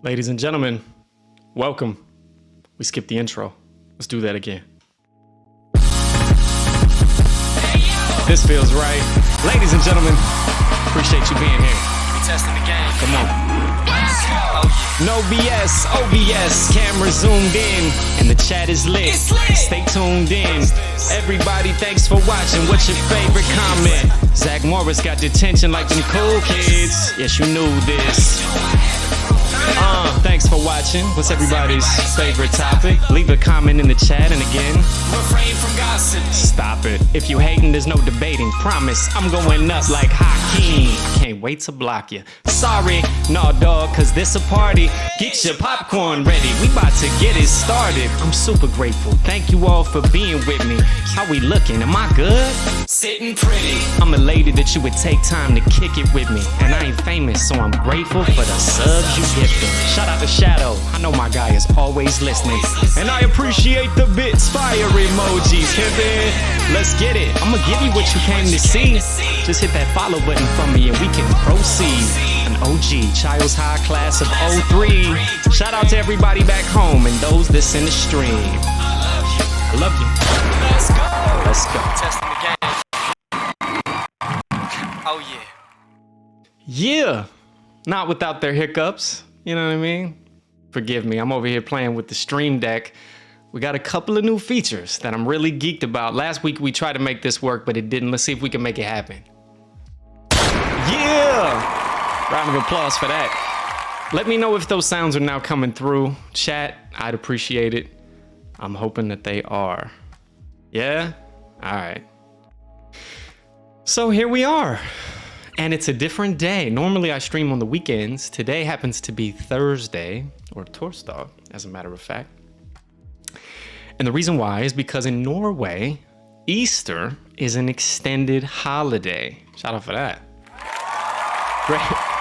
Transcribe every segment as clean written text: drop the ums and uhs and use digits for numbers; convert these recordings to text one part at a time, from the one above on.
Ladies and gentlemen, welcome. We skipped the intro. Let's do that again. This feels right. Ladies and gentlemen, appreciate you being here. We testing the game. Come on. Oh, yeah. No BS, OBS, camera zoomed in, and the chat is lit. It's lit. Stay tuned in. Everybody, thanks for watching. What's your favorite comment? Zach Morris got detention like them cool kids. Yes, you knew this. Thanks for watching. What's everybody's favorite topic? Leave a comment in the chat, and again, Refrain from gossip. stop it. If you hating, there's no debating. Promise, I'm going up like Hakeem. Can't wait to block you. Sorry, nah dog, cause this a party. Get your popcorn ready. We about to get it started. I'm super grateful. Thank you all for being with me. How we looking? Am I good? Sitting pretty. I'm elated that you would take time to kick it with me. And I ain't famous, so I'm grateful for the subs you gifted. Shout out to Shadow. I know my guy is always listening. And I appreciate the bits, fire emojis. Kevin, let's get it. I'm gonna give you what you came to see. Just hit that follow button for me and we can proceed. An OG, Child's High class of 03. Shout out to everybody back home and those that's in the stream. I love you. Let's go. Let's go. Testing the game. Oh, yeah. Yeah, not without their hiccups. You know what I mean? Forgive me, I'm over here playing with the Stream Deck. We got a couple of new features that I'm really geeked about. Last week we tried to make this work, but it didn't. Let's see if we can make it happen. Yeah! Round of applause for that. Let me know if those sounds are now coming through. Chat, I'd appreciate it. I'm hoping that they are. Yeah? All right. So here we are. And it's a different day. Normally I stream on the weekends. Today happens to be Thursday, or Torsdag, as a matter of fact. And the reason why is because in Norway, Easter is an extended holiday. Shout out for that.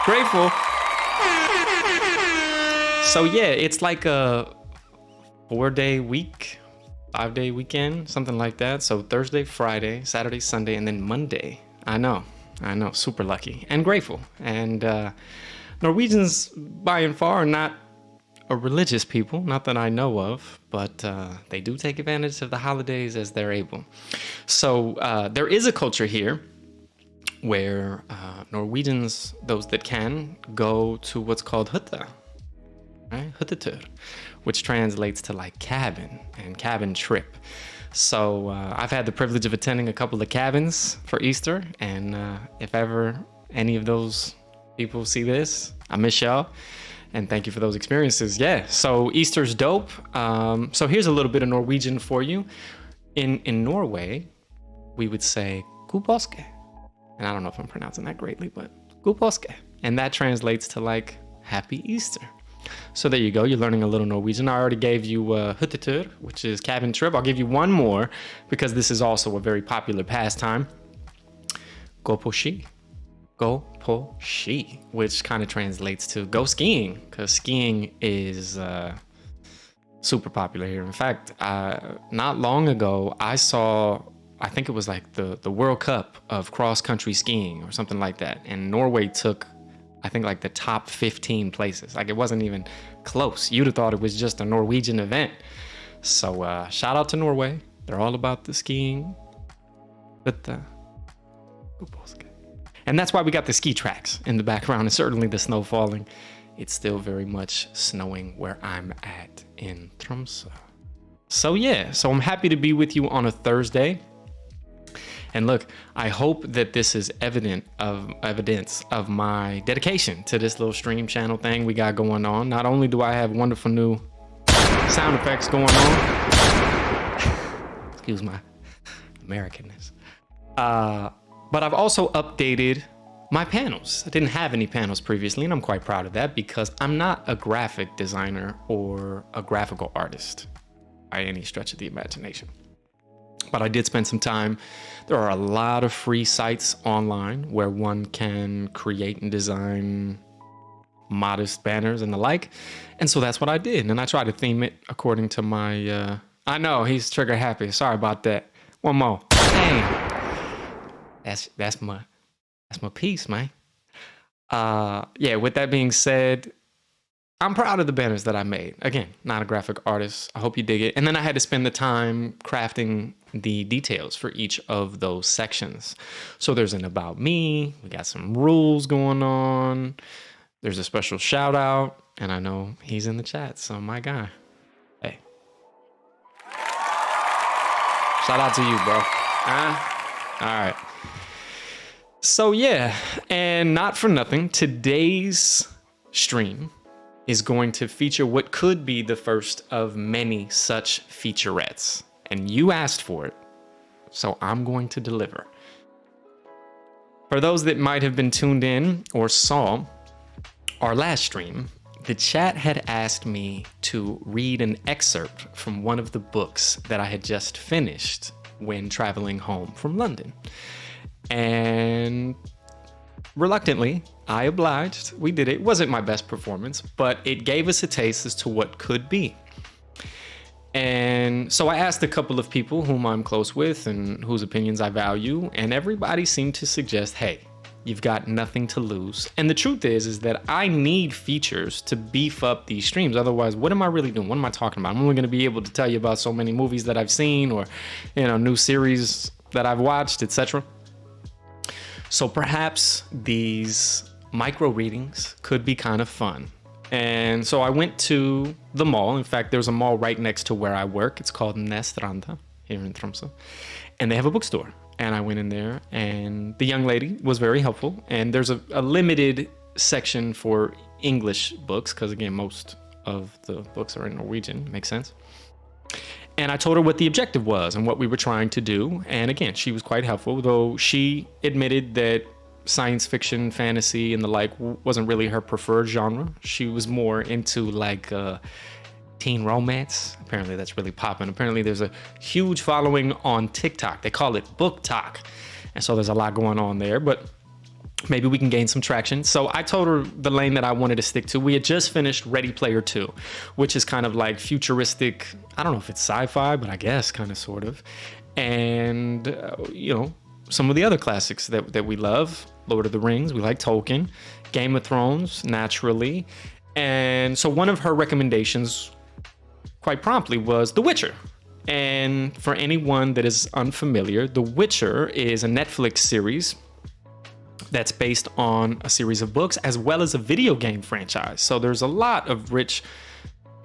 Grateful. So yeah, it's like a 4-day week, 5-day weekend, something like that. So Thursday, Friday, Saturday, Sunday, and then Monday. I know, super lucky and grateful. And Norwegians, by and far, are not a religious people, not that I know of, but they do take advantage of the holidays as they're able. So there is a culture here where Norwegians, those that can, go to what's called hytte, right? Hyttetur, which translates to like cabin and cabin trip. So I've had the privilege of attending a couple of cabins for Easter, and if ever any of those people see this, I miss y'all, and thank you for those experiences. Yeah, so Easter's dope. So here's a little bit of Norwegian for you. In Norway, we would say God påske, and I don't know if I'm pronouncing that greatly, but God påske, and that translates to like Happy Easter. So there you go, you're learning a little Norwegian. I already gave you hyttetur, which is cabin trip. I'll give you one more because this is also a very popular pastime. Gå på ski. Gå på ski, which kind of translates to go skiing, because skiing is super popular here. In fact, not long ago, I saw, I think it was like the World Cup of cross-country skiing or something like that. And Norway took, I think, like the top 15 places. Like, it wasn't even close. You'd have thought it was just a Norwegian event. So shout out to Norway. They're all about the skiing. But and that's why we got the ski tracks in the background, and certainly the snow falling. It's still very much snowing where I'm at in Tromsø. So yeah, so I'm happy to be with you on a Thursday. And look, I hope that this is evidence of my dedication to this little stream channel thing we got going on. Not only do I have wonderful new sound effects going on, excuse my Americanness, but I've also updated my panels. I didn't have any panels previously, and I'm quite proud of that because I'm not a graphic designer or a graphical artist by any stretch of the imagination. But I did spend some time. There are a lot of free sites online where one can create and design modest banners and the like. And so that's what I did. And I tried to theme it according to my, I know, he's trigger happy. Sorry about that. One more. Dang. That's my piece, man. Yeah, with that being said, I'm proud of the banners that I made. Again, not a graphic artist. I hope you dig it. And then I had to spend the time crafting the details for each of those sections. So there's an about me. We got some rules going on. There's a special shout out. And I know he's in the chat. So my guy. Hey. Shout out to you, bro. All right. So yeah, and not for nothing, today's stream is going to feature what could be the first of many such featurettes. And you asked for it, so I'm going to deliver. For those that might have been tuned in or saw our last stream, the chat had asked me to read an excerpt from one of the books that I had just finished when traveling home from London. And reluctantly, I obliged. We did it. It wasn't my best performance, but it gave us a taste as to what could be. And so I asked a couple of people whom I'm close with and whose opinions I value, and everybody seemed to suggest, hey, you've got nothing to lose. And the truth is that I need features to beef up these streams. Otherwise, what am I really doing? What am I talking about? I'm only going to be able to tell you about so many movies that I've seen or, new series that I've watched, etc. So perhaps these micro readings could be kind of fun. And so I went to the mall. In fact, there's a mall right next to where I work. It's called Nestranda here in Tromsø. And they have a bookstore. And I went in there and the young lady was very helpful. And there's a limited section for English books because, again, most of the books are in Norwegian. Makes sense. And I told her what the objective was and what we were trying to do. And again, she was quite helpful, though she admitted that science fiction, fantasy, and the like wasn't really her preferred genre. She was more into teen romance. Apparently that's really popping. Apparently there's a huge following on TikTok. They call it Book Talk. And so there's a lot going on there, but maybe we can gain some traction. So I told her the lane that I wanted to stick to. We had just finished Ready Player 2, which is kind of like futuristic. I don't know if it's sci-fi, but I guess kind of sort of. And, some of the other classics that we love. Lord of the Rings, we like Tolkien. Game of Thrones, naturally. And so one of her recommendations, quite promptly, was The Witcher. And for anyone that is unfamiliar, The Witcher is a Netflix series that's based on a series of books as well as a video game franchise. So there's a lot of rich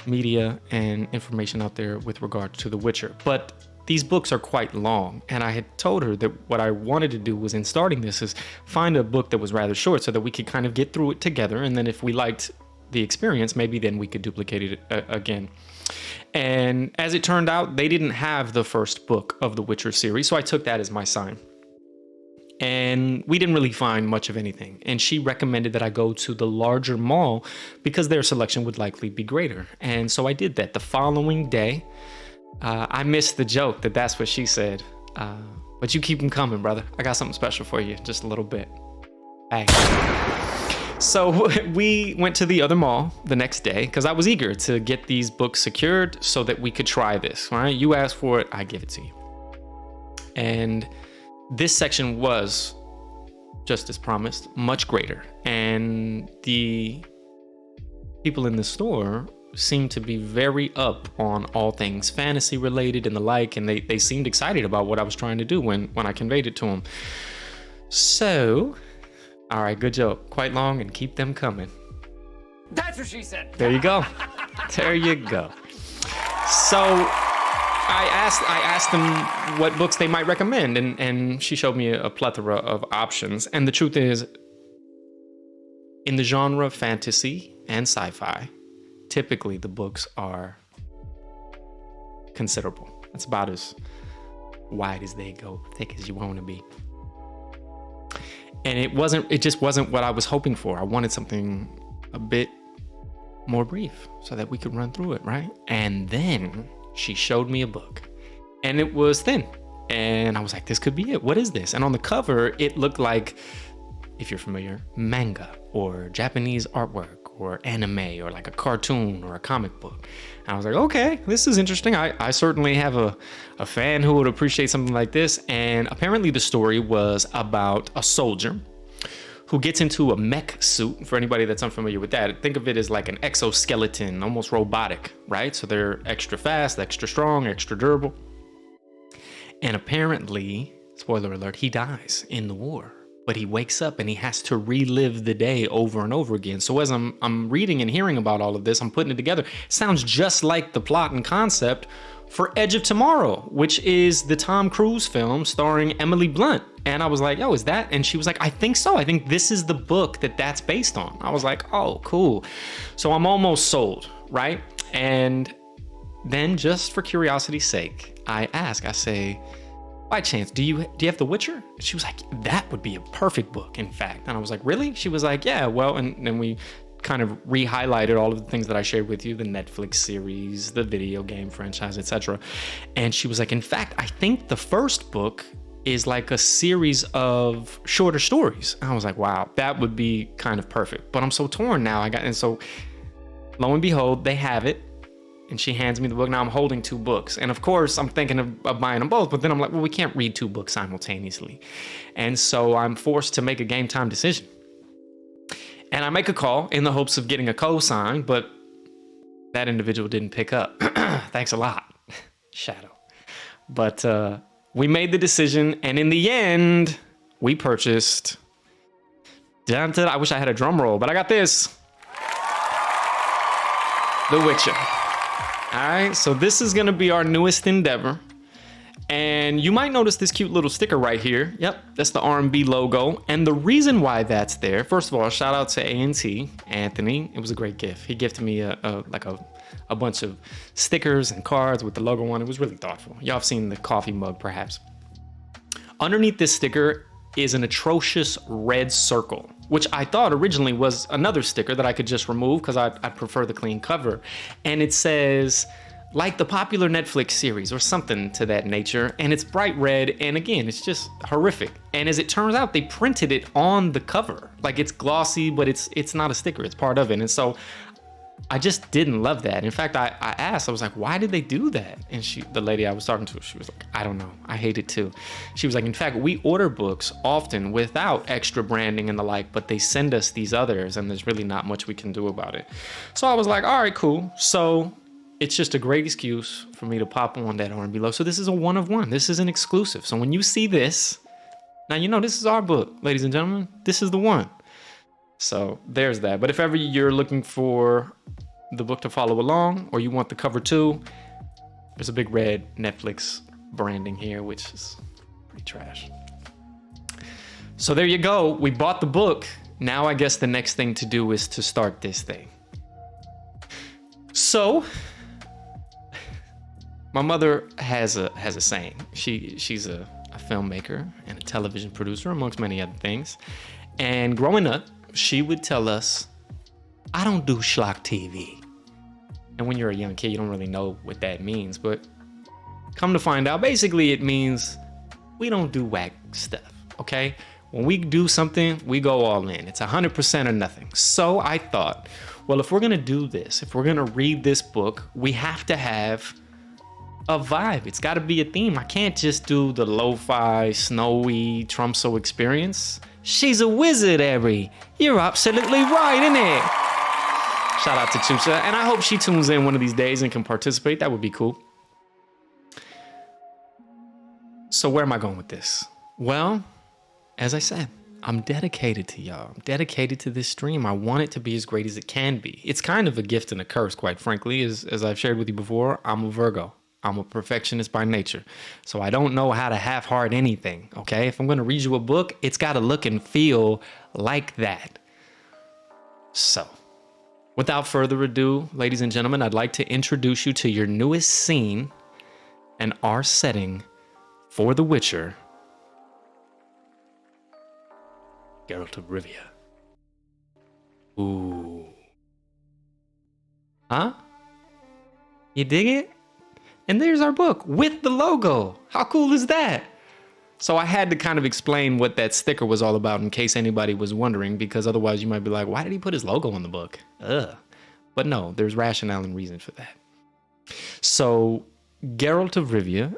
media and information out there with regard to The Witcher. But these books are quite long, and I had told her that what I wanted to do was, in starting this, is find a book that was rather short so that we could kind of get through it together, and then if we liked the experience, maybe then we could duplicate it again. And as it turned out, they didn't have the first book of the Witcher series, so I took that as my sign. And we didn't really find much of anything. And she recommended that I go to the larger mall because their selection would likely be greater. And so I did that. The following day, I missed the joke that's what she said. But you keep them coming, brother. I got something special for you. Just a little bit. Hey. So we went to the other mall the next day because I was eager to get these books secured so that we could try this. All right? You asked for it, I give it to you. And this section was, just as promised, much greater. And the people in the store seemed to be very up on all things fantasy related and the like, and they seemed excited about what I was trying to do when I conveyed it to them. So, all right, good joke. Quite long, and keep them coming. That's what she said. There you go. There you go. So I asked them what books they might recommend, and she showed me a plethora of options. And the truth is, in the genre fantasy and sci-fi, typically the books are considerable. That's about as wide as they go, thick as you want to be. And it just wasn't what I was hoping for. I wanted something a bit more brief so that we could run through it, right? And then she showed me a book, and it was thin. And I was like, this could be it. What is this? And on the cover, it looked like, if you're familiar, manga or Japanese artwork or anime or like a cartoon or a comic book. And I was like, okay, this is interesting. I certainly have a fan who would appreciate something like this. And apparently the story was about a soldier who gets into a mech suit. For anybody that's unfamiliar with that, think of it as like an exoskeleton, almost robotic, right? So they're extra fast, extra strong, extra durable. And apparently, spoiler alert, he dies in the war. But he wakes up and he has to relive the day over and over again. So as I'm reading and hearing about all of this, I'm putting it together. It sounds just like the plot and concept for Edge of Tomorrow, which is the Tom Cruise film starring Emily Blunt. And I was like, oh, is that? And she was like, I think so. I think this is the book that's based on. I was like, oh, cool. So I'm almost sold, right? And then just for curiosity's sake, I say, by chance, do you have The Witcher? She was like, that would be a perfect book, in fact. And I was like, really? She was like, yeah, well, and then we kind of re-highlighted all of the things that I shared with you, the Netflix series, the video game franchise, etc. And she was like, in fact, I think the first book is like a series of shorter stories. And I was like, wow, that would be kind of perfect. But I'm so torn now. And so lo and behold, they have it. And she hands me the book. Now I'm holding 2 books. And of course, I'm thinking of buying them both. But then I'm like, well, we can't read 2 books simultaneously. And so I'm forced to make a game time decision. And I make a call in the hopes of getting a co-sign. But that individual didn't pick up. Thanks a lot, Shadow. But we made the decision. And in the end, we purchased... I wish I had a drum roll, but I got this. The Witcher. All right, so this is gonna be our newest endeavor. And you might notice this cute little sticker right here. Yep, that's the R&B logo. And the reason why that's there, first of all, shout out to A&T, Anthony. It was a great gift. He gifted me a bunch of stickers and cards with the logo on. It was really thoughtful. Y'all have seen the coffee mug, perhaps. Underneath this sticker is an atrocious red circle, which I thought originally was another sticker that I could just remove because I prefer the clean cover. And it says, like the popular Netflix series or something to that nature. And it's bright red. And again, it's just horrific. And as it turns out, they printed it on the cover. Like it's glossy, but it's not a sticker. It's part of it. And so I just didn't love that. In fact, I asked, I was like, why did they do that? And the lady I was talking to, she was like, I don't know. I hate it too. She was like, in fact, we order books often without extra branding and the like, but they send us these others and there's really not much we can do about it. So I was like, all right, cool. So it's just a great excuse for me to pop on that R&B logo. So this is a one of one. This is an exclusive. So when you see this, now you know this is our book, ladies and gentlemen. This is the one. So there's that. But if ever you're looking for the book to follow along or you want the cover too, there's a big red Netflix branding here, which is pretty trash. So there you go. We bought the book. Now I guess the next thing to do is to start this thing. So my mother has a saying. She's a filmmaker and a television producer, amongst many other things. And growing up, she would tell us, I don't do schlock TV. And when you're a young kid, you don't really know what that means. But come to find out, basically it means we don't do whack stuff, okay? When we do something, we go all in. It's 100% or nothing. So I thought, well, if we're gonna do this, if we're gonna read this book, we have to have a vibe. It's gotta be a theme. I can't just do the lo-fi, snowy, Trumpso experience. She's a wizard, Abby. You're absolutely right, isn't it? Shout out to Chusha. And I hope she tunes in one of these days and can participate. That would be cool. So where am I going with this? Well, as I said, I'm dedicated to y'all. I'm dedicated to this stream. I want it to be as great as it can be. It's kind of a gift and a curse, quite frankly. As I've shared with you before, I'm a Virgo. I'm a perfectionist by nature. So I don't know how to half-heart anything, okay? If I'm gonna read you a book, it's gotta look and feel like that. So, without further ado, ladies and gentlemen, I'd like to introduce you to your newest scene and our setting for The Witcher, Geralt of Rivia. Ooh. Huh? You dig it? And there's our book with the logo. How cool is that? So I had to kind of explain what that sticker was all about in case anybody was wondering, because otherwise you might be like, why did he put his logo on the book? Ugh. But no, there's rationale and reason for that. So Geralt of Rivia,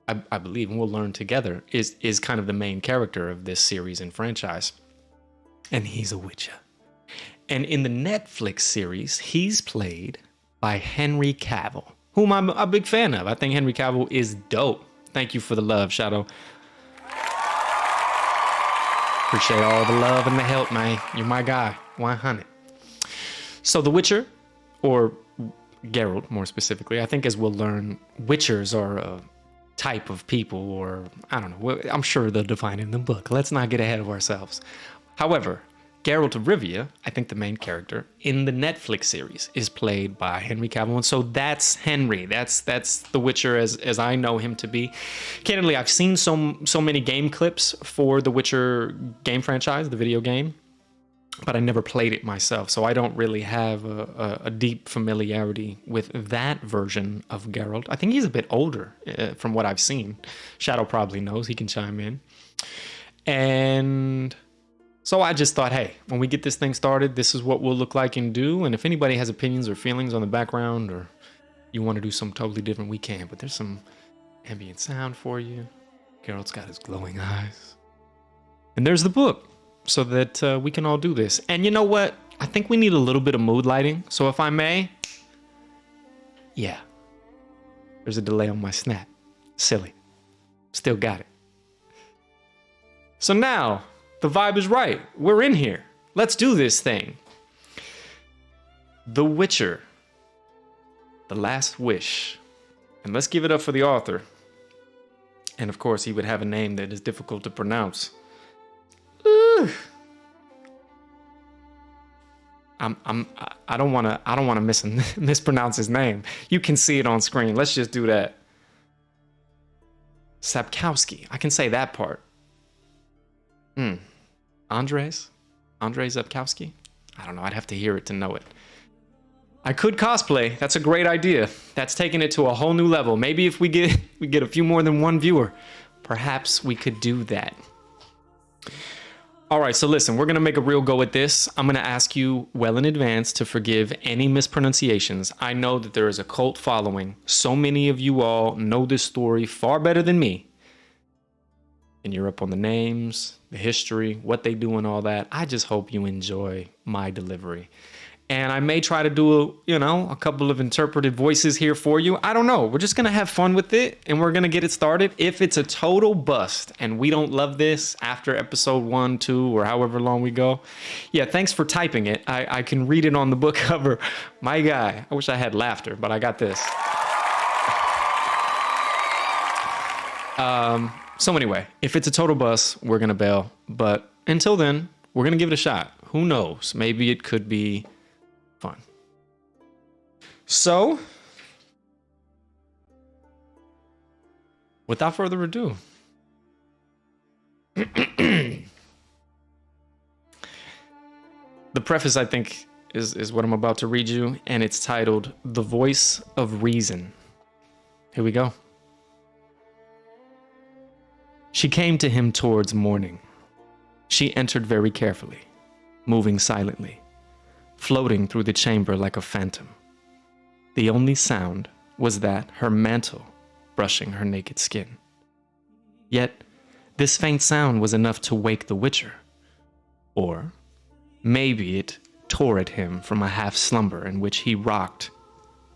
I believe, and we'll learn together, is kind of the main character of this series and franchise. and he's a witcher. And in the Netflix series, he's played by Henry Cavill, whom I'm a big fan of. I think Henry Cavill is dope. Thank you for the love, Shadow. Appreciate all the love and the help, man. You're my guy. 100. So the Witcher, or Geralt more specifically, I think as we'll learn, Witchers are a type of people, or I don't know. I'm sure they'll define it in the book. Let's not get ahead of ourselves. However, Geralt of Rivia, I think the main character in the Netflix series, is played by Henry Cavill, and so that's Henry. That's the Witcher as I know him to be. Candidly, I've seen so many game clips for the Witcher game franchise, the video game, but I never played it myself, so I don't really have a deep familiarity with that version of Geralt. I think he's a bit older from what I've seen. Shadow probably knows. He can chime in. And so I just thought, hey, when we get this thing started, this is what we'll look like and do. And if anybody has opinions or feelings on the background, or you want to do something totally different, we can. But there's some ambient sound for you. Geralt's got his glowing eyes. And there's the book, so that we can all do this. And you know what? I think we need a little bit of mood lighting. So if I may, yeah. There's a delay on my snap. Silly. Still got it. So now, the vibe is right. We're in here. Let's do this thing. The Witcher. The Last Wish. And let's give it up for the author. And of course, he would have a name that is difficult to pronounce. I don't want to mispronounce his name. You can see it on screen. Let's just do that. Sapkowski. I can say that part. Andrei Sapkowski? I don't know. I'd have to hear it to know it. I could cosplay. That's a great idea. That's taking it to a whole new level. Maybe if we get a few more than one viewer, perhaps we could do that. All right, so listen, we're going to make a real go at this. I'm going to ask you well in advance to forgive any mispronunciations. I know that there is a cult following. So many of you all know this story far better than me. And you're up on the names, the history, what they do and all that. I just hope you enjoy my delivery. And I may try to do, a couple of interpretive voices here for you. I don't know. We're just going to have fun with it, and we're going to get it started. If it's a total bust and we don't love this after episode 1, 2, or however long we go, yeah, thanks for typing it. I can read it on the book cover. My guy. I wish I had laughter, but I got this. So anyway, if it's a total bust, we're going to bail. But until then, we're going to give it a shot. Who knows? Maybe it could be fun. So, without further ado, the preface, I think, is what I'm about to read you, and it's titled The Voice of Reason. Here we go. She came to him towards morning. She entered very carefully, moving silently, floating through the chamber like a phantom. The only sound was that her mantle brushing her naked skin. Yet, this faint sound was enough to wake the Witcher. Or maybe it tore at him from a half-slumber in which he rocked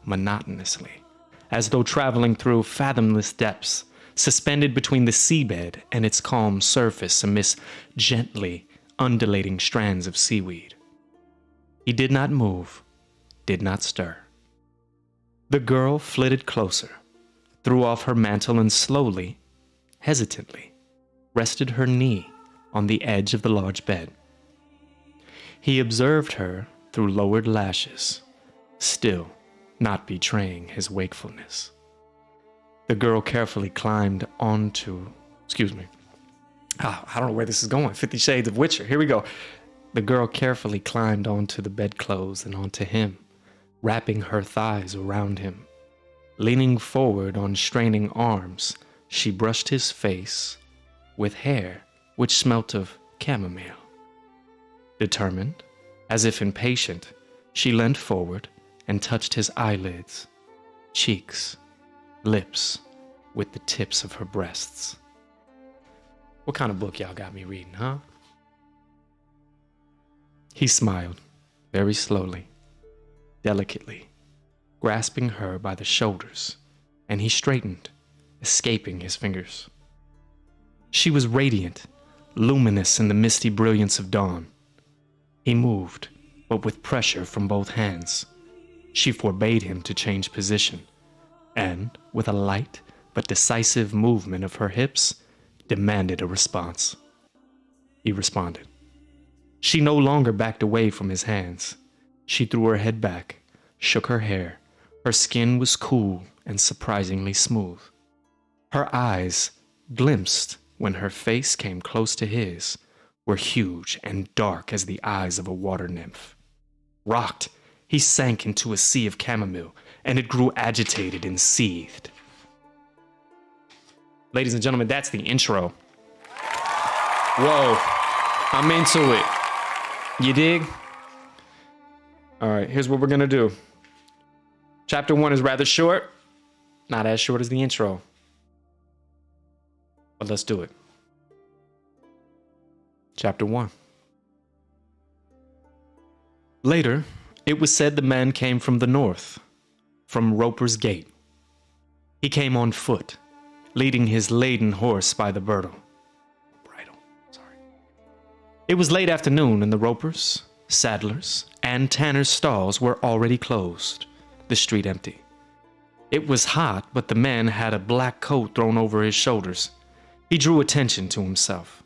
monotonously, as though traveling through fathomless depths, suspended between the seabed and its calm surface amidst gently undulating strands of seaweed. He did not move, did not stir. The girl flitted closer, threw off her mantle and slowly, hesitantly, rested her knee on the edge of the large bed. He observed her through lowered lashes, still not betraying his wakefulness. The girl carefully climbed onto... I don't know where this is going. 50 Shades of Witcher. Here we go. The girl carefully climbed onto the bedclothes and onto him, wrapping her thighs around him. Leaning forward on straining arms, she brushed his face with hair which smelt of chamomile. Determined, as if impatient, she leant forward and touched his eyelids, cheeks, lips with the tips of her breasts. What kind of book y'all got me reading, huh? He smiled, very slowly, delicately, grasping her by the shoulders, and he straightened, escaping his fingers. She was radiant, luminous in the misty brilliance of dawn. He moved, but with pressure from both hands. She forbade him to change position, and, with a light but decisive movement of her hips, demanded a response. He responded. She no longer backed away from his hands. She threw her head back, shook her hair. Her skin was cool and surprisingly smooth. Her eyes, glimpsed when her face came close to his, were huge and dark as the eyes of a water nymph. Rocked, he sank into a sea of chamomile, and it grew agitated and seethed. Ladies and gentlemen, that's the intro. Whoa, I'm into it. You dig? All right, here's what we're gonna do. Chapter 1 is rather short, not as short as the intro. But let's do it. Chapter 1. Later, it was said the man came from the north, from Roper's Gate. He came on foot, leading his laden horse by the bridle. It was late afternoon, and the ropers, saddlers, and tanners' stalls were already closed, the street empty. It was hot, but the man had a black coat thrown over his shoulders. He drew attention to himself.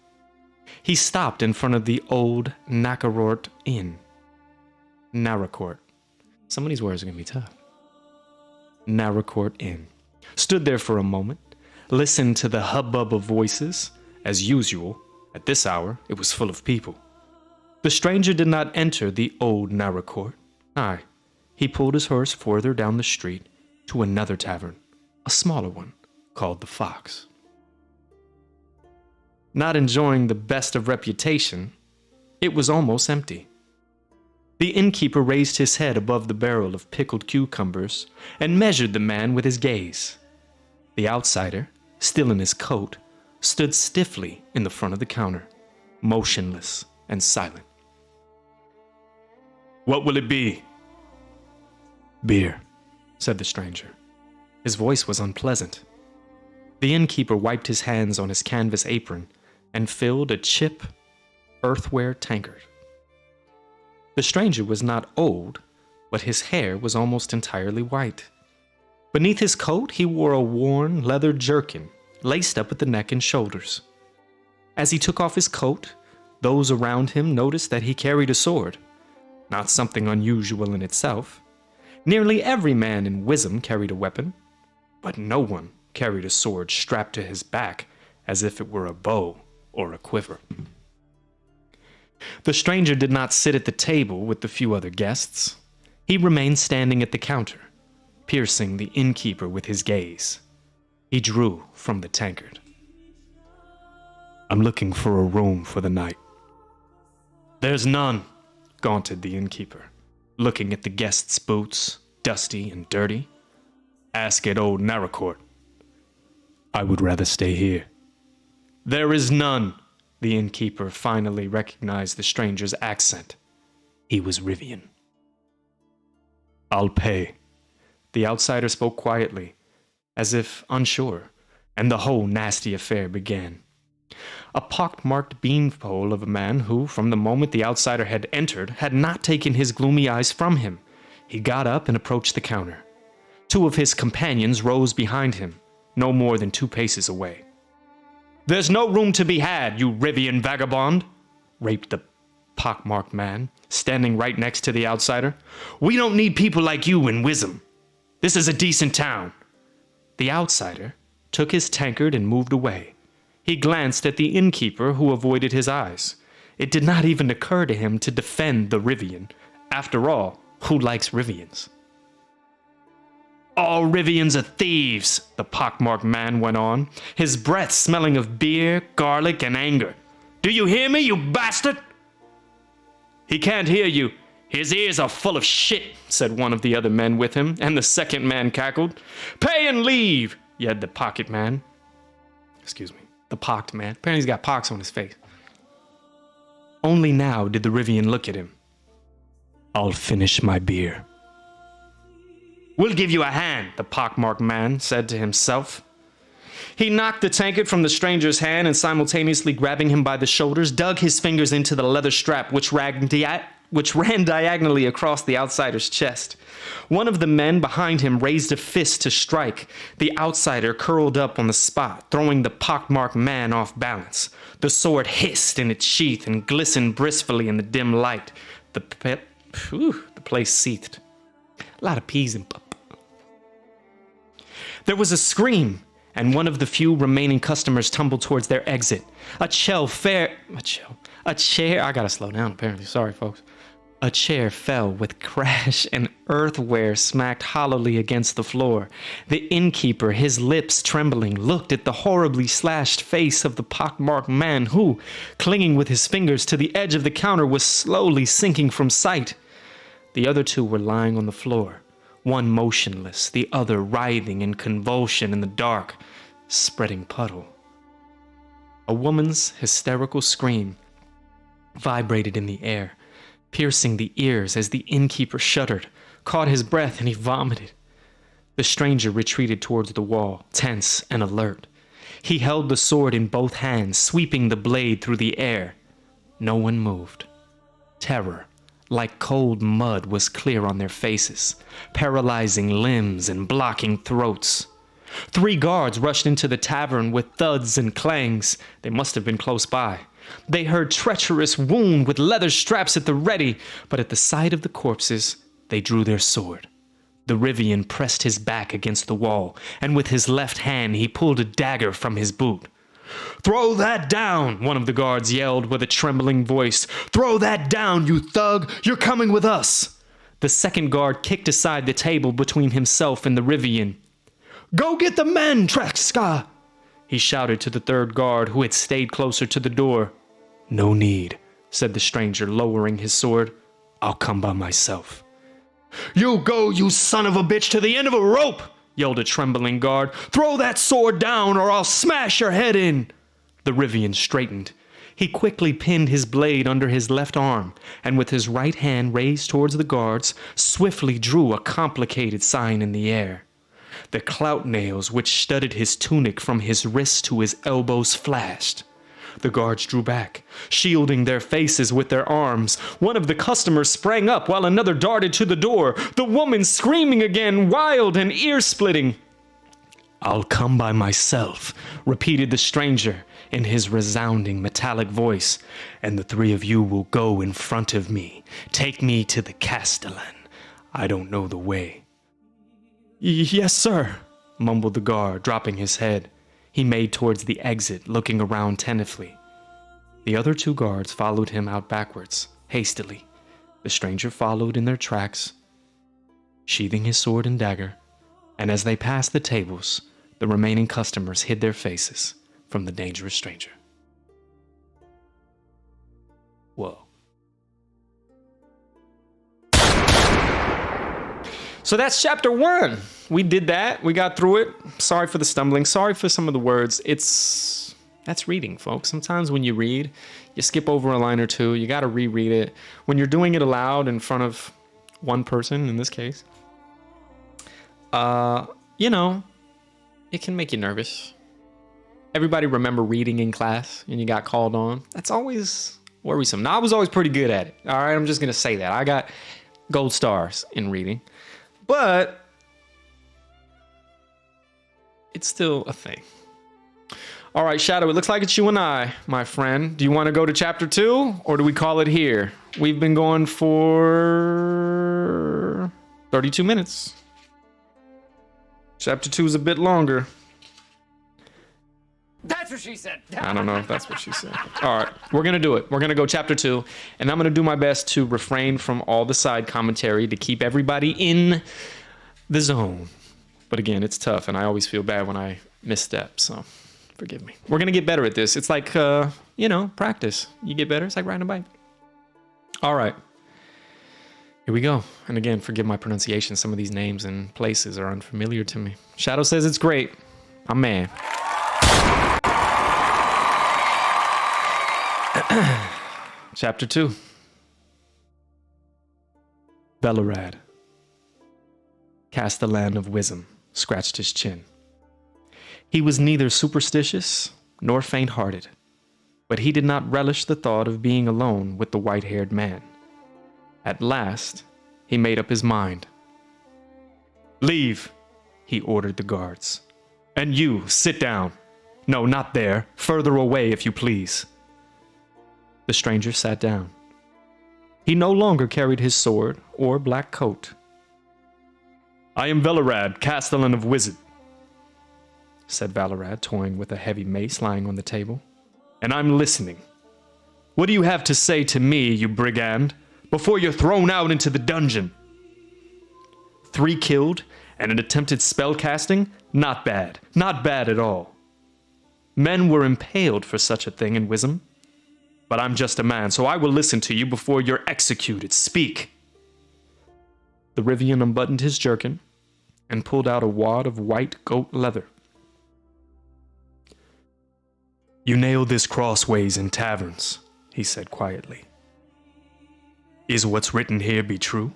He stopped in front of the old Nakarort Inn. Narakort. Some of these words are going to be tough. Narakort Inn. Stood there for a moment, listened to the hubbub of voices. As usual, at this hour, it was full of people. The stranger did not enter the old Narakort. Aye, he pulled his horse further down the street to another tavern, a smaller one, called the Fox. Not enjoying the best of reputation, it was almost empty. The innkeeper raised his head above the barrel of pickled cucumbers and measured the man with his gaze. The outsider, still in his coat, stood stiffly in the front of the counter, motionless and silent. "What will it be?" "Beer," said the stranger. His voice was unpleasant. The innkeeper wiped his hands on his canvas apron and filled a chip earthenware tankard. The stranger was not old, but his hair was almost entirely white. Beneath his coat, he wore a worn leather jerkin laced up at the neck and shoulders. As he took off his coat, those around him noticed that he carried a sword, not something unusual in itself. Nearly every man in Wisdom carried a weapon, but no one carried a sword strapped to his back as if it were a bow or a quiver. The stranger did not sit at the table with the few other guests. He remained standing at the counter, piercing the innkeeper with his gaze. He drew from the tankard. "I'm looking for a room for the night." "There's none," gaunted the innkeeper, looking at the guest's boots, dusty and dirty. "Ask at old Narakort." "I would rather stay here." "There is none." The innkeeper finally recognized the stranger's accent. He was Rivian. "I'll pay." The outsider spoke quietly, as if unsure, and the whole nasty affair began. A pock-marked beanpole of a man who, from the moment the outsider had entered, had not taken his gloomy eyes from him. He got up and approached the counter. Two of his companions rose behind him, no more than 2 paces away. "There's no room to be had, you Rivian vagabond," raped the pock-marked man, standing right next to the outsider. "We don't need people like you in Wisdom. This is a decent town." The outsider took his tankard and moved away. He glanced at the innkeeper, who avoided his eyes. It did not even occur to him to defend the Rivian. After all, who likes Rivians? "All Rivians are thieves," the pockmarked man went on, his breath smelling of beer, garlic, and anger. "Do you hear me, you bastard?" "He can't hear you. His ears are full of shit," said one of the other men with him, and the second man cackled. "Pay and leave," yelled the pocket man. The pocked man. Apparently he's got pocks on his face. Only now did the Rivian look at him. I'll finish my beer. We'll give you a hand, the pockmarked man said to himself. He knocked the tankard from the stranger's hand and simultaneously grabbing him by the shoulders, dug his fingers into the leather strap which ran diagonally across the outsider's chest. One of the men behind him raised a fist to strike. The outsider curled up on the spot, throwing the pockmarked man off balance. The sword hissed in its sheath and glistened blissfully in the dim light. The place seethed. A lot of peas and pup. There was a scream, and one of the few remaining customers tumbled towards their exit. I gotta slow down apparently, sorry folks. A chair fell with crash and earthware smacked hollowly against the floor. The innkeeper, his lips trembling, looked at the horribly slashed face of the pockmarked man who, clinging with his fingers to the edge of the counter, was slowly sinking from sight. The other two were lying on the floor, one motionless, the other writhing in convulsion in the dark, spreading puddle. A woman's hysterical scream vibrated in the air, piercing the ears as the innkeeper shuddered, caught his breath, and he vomited. The stranger retreated towards the wall, tense and alert. He held the sword in both hands, sweeping the blade through the air. No one moved. Terror, like cold mud, was clear on their faces, paralyzing limbs and blocking throats. 3 guards rushed into the tavern with thuds and clangs. They must have been close by. They heard treacherous wound with leather straps at the ready, but at the sight of the corpses, they drew their sword. The Rivian pressed his back against the wall, and with his left hand he pulled a dagger from his boot. "Throw that down!" one of the guards yelled with a trembling voice. "Throw that down, you thug! You're coming with us!" The second guard kicked aside the table between himself and the Rivian. "Go get the men, Trekska!" he shouted to the third guard, who had stayed closer to the door. "No need," said the stranger, lowering his sword. "I'll come by myself." "You go, you son of a bitch, to the end of a rope!" yelled a trembling guard. "Throw that sword down or I'll smash your head in!" The Rivian straightened. He quickly pinned his blade under his left arm, and with his right hand raised towards the guards, swiftly drew a complicated sign in the air. The clout nails which studded his tunic from his wrists to his elbows flashed. The guards drew back, shielding their faces with their arms. One of the customers sprang up while another darted to the door, the woman screaming again, wild and ear-splitting. "I'll come by myself," repeated the stranger in his resounding metallic voice, "and the 3 of you will go in front of me. Take me to the Castellan. I don't know the way." "Yes, sir," mumbled the guard, dropping his head. He made towards the exit, looking around tentatively. The other 2 guards followed him out backwards, hastily. The stranger followed in their tracks, sheathing his sword and dagger, and as they passed the tables, the remaining customers hid their faces from the dangerous stranger. Whoa. So that's chapter 1. We did that. We got through it. Sorry for the stumbling. Sorry for some of the words. That's reading, folks. Sometimes when you read, you skip over a line or two. You got to reread it. When you're doing it aloud in front of one person, in this case, it can make you nervous. Everybody remember reading in class and you got called on? That's always worrisome. Now, I was always pretty good at it. All right, I'm just going to say that. I got gold stars in reading. But it's still a thing. All right, Shadow, it looks like it's you and I, my friend. Do you want to go to chapter 2 or do we call it here? We've been going for 32 minutes. Chapter 2 is a bit longer. That's what she said. I don't know if that's what she said. All right, we're going to do it. We're going to go chapter 2, and I'm going to do my best to refrain from all the side commentary to keep everybody in the zone. But again, it's tough, and I always feel bad when I misstep, so forgive me. We're going to get better at this. It's like, practice. You get better. It's like riding a bike. All right. Here we go. And again, forgive my pronunciation. Some of these names and places are unfamiliar to me. Shadow says it's great. I'm mad. Chapter 2. Velerad, Castellan of Wisdom, scratched his chin. He was neither superstitious nor faint-hearted, but he did not relish the thought of being alone with the white-haired man. At last, he made up his mind. "Leave," he ordered the guards. "And you, sit down. No, not there. Further away, if you please." The stranger sat down. He no longer carried his sword or black coat. "I am Velerad, Castellan of Wizard," said Velerad, toying with a heavy mace lying on the table. "And I'm listening. What do you have to say to me, you brigand, before you're thrown out into the dungeon? 3 killed and an attempted spell casting? Not bad. Not bad at all. Men were impaled for such a thing in Wisdom. But I'm just a man, so I will listen to you before you're executed. Speak." The Rivian unbuttoned his jerkin and pulled out a wad of white goat leather. "You nail this crossways in taverns," he said quietly. "Is what's written here be true?"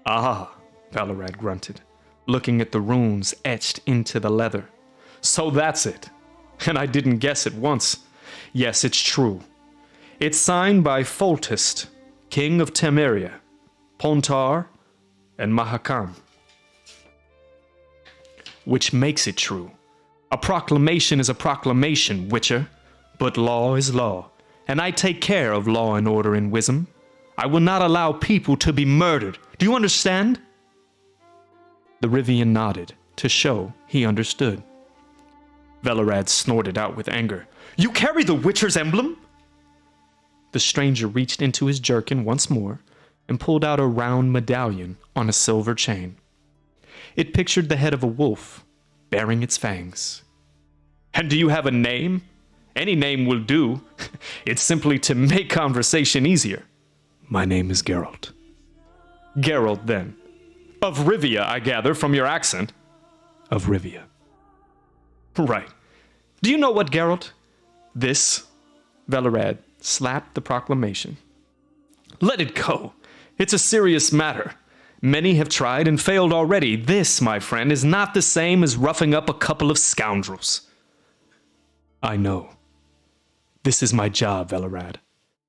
"Ah," Velerad grunted, looking at the runes etched into the leather. "So that's it. And I didn't guess it once. Yes, it's true. It's signed by Foltest, King of Temeria, Pontar, and Mahakam. Which makes it true. A proclamation is a proclamation, Witcher, but law is law, and I take care of law and order in Wisdom. I will not allow people to be murdered. Do you understand?" The Rivian nodded, to show he understood. Velerad snorted out with anger. "You carry the Witcher's emblem?" The stranger reached into his jerkin once more and pulled out a round medallion on a silver chain. It pictured the head of a wolf, baring its fangs. "And do you have a name? Any name will do. It's simply to make conversation easier." "My name is Geralt." "Geralt, then. Of Rivia, I gather, from your accent." "Of Rivia." "Right. Do you know what, Geralt? This," Velerad slapped the proclamation. "Let it go. It's a serious matter. Many have tried and failed already. This, my friend, is not the same as roughing up a couple of scoundrels." "I know. This is my job, Velerad,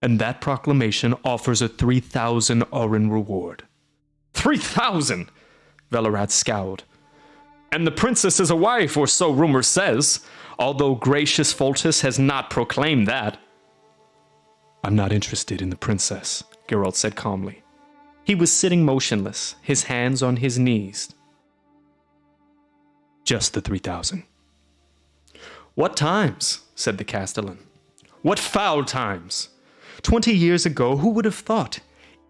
and that proclamation offers a 3,000 Orin reward." 3,000? Velerad scowled. "And the princess is a wife, or so rumor says, although gracious Foltest has not proclaimed that." "I'm not interested in the princess," Geralt said calmly. He was sitting motionless, his hands on his knees. "Just the 3,000. "What times?" said the Castellan. "What foul times! 20 years ago, who would have thought,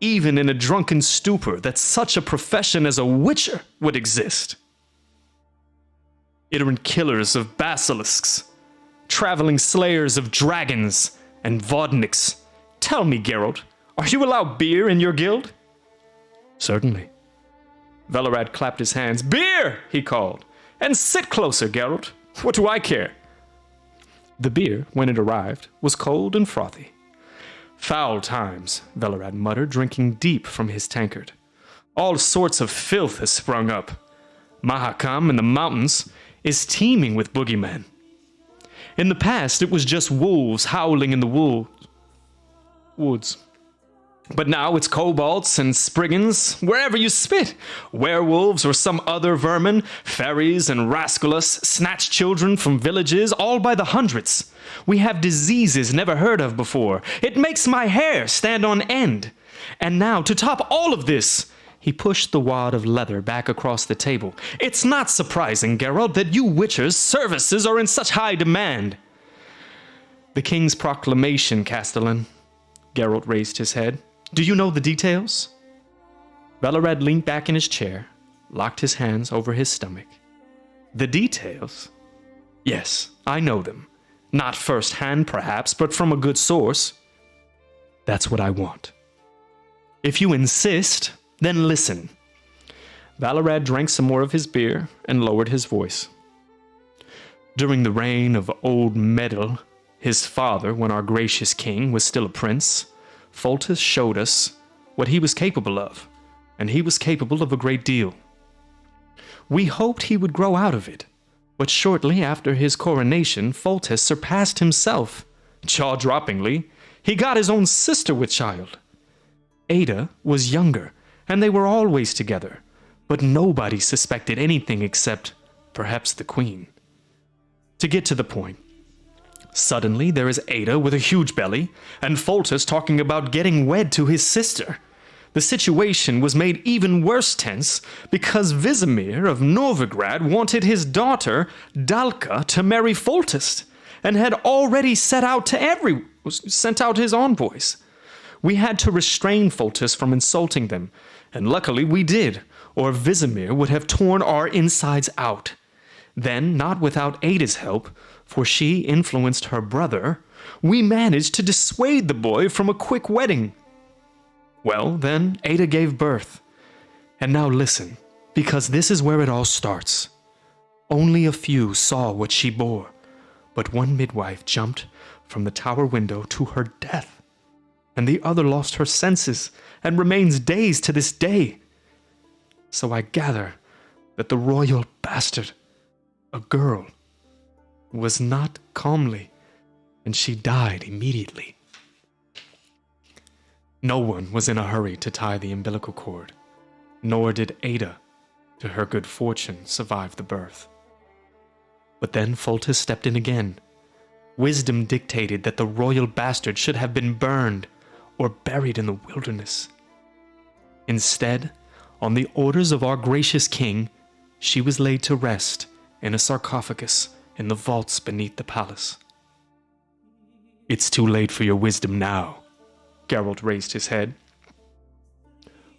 even in a drunken stupor, that such a profession as a witcher would exist? Iterant killers of basilisks, traveling slayers of dragons and vodniks. Tell me, Geralt, are you allowed beer in your guild?" "Certainly." Velerad clapped his hands. "Beer!" he called. "And sit closer, Geralt. What do I care?" The beer, when it arrived, was cold and frothy. "Foul times," Velerad muttered, drinking deep from his tankard. "All sorts of filth has sprung up. Mahakam in the mountains is teeming with boogeymen. In the past, it was just wolves howling in the woods. But now it's kobolds and spriggans wherever you spit. Werewolves or some other vermin, fairies and rascalus, snatch children from villages, all by the hundreds. We have diseases never heard of before. It makes my hair stand on end. And now, to top all of this," he pushed the wad of leather back across the table, "it's not surprising, Geralt, that you witchers' services are in such high demand." "The king's proclamation, Castellan." Geralt raised his head. "Do you know the details?" Velerad leaned back in his chair, locked his hands over his stomach. "The details? Yes, I know them. Not first-hand, perhaps, but from a good source." "That's what I want." "If you insist, then listen." Velerad drank some more of his beer and lowered his voice. "During the reign of old Medel, his father, when our gracious king was still a prince, Foltest showed us what he was capable of. and he was capable of a great deal. We hoped he would grow out of it, but shortly after his coronation, Foltest surpassed himself. Jaw-droppingly, he got his own sister with child. Ada was younger, and they were always together, but nobody suspected anything except, perhaps, the queen. To get to the point, suddenly there is Ada with a huge belly, and Foltest talking about getting wed to his sister. The situation was made even worse tense because Visimir of Novigrad wanted his daughter, Dalka, to marry Foltest, and had already sent out his envoys. We had to restrain Foltest from insulting them, and luckily we did, or Visimir would have torn our insides out. Then, not without Ada's help, for she influenced her brother, we managed to dissuade the boy from a quick wedding. Well, then, Ada gave birth. And now listen, because this is where it all starts. Only a few saw what she bore, but one midwife jumped from the tower window to her death, and the other lost her senses and remains dazed to this day. So I gather that the royal bastard, a girl, was not comely, and she died immediately. No one was in a hurry to tie the umbilical cord, nor did Ada, to her good fortune, survive the birth. But then Foltest stepped in again. Wisdom dictated that the royal bastard should have been burned or buried in the wilderness. Instead, on the orders of our gracious king, she was laid to rest in a sarcophagus in the vaults beneath the palace. It's too late for your wisdom now. Geralt raised his head.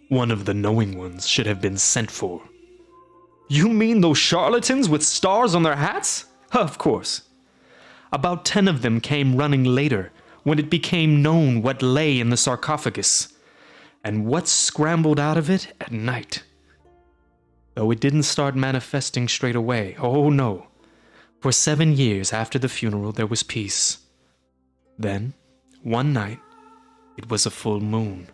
One of the knowing ones should have been sent for. You mean those charlatans with stars on their hats? Of course. About 10 of them came running later, when it became known what lay in the sarcophagus, and what scrambled out of it at night. Though it didn't start manifesting straight away, oh no. For 7 years after the funeral there was peace. Then, one night, it was a full moon.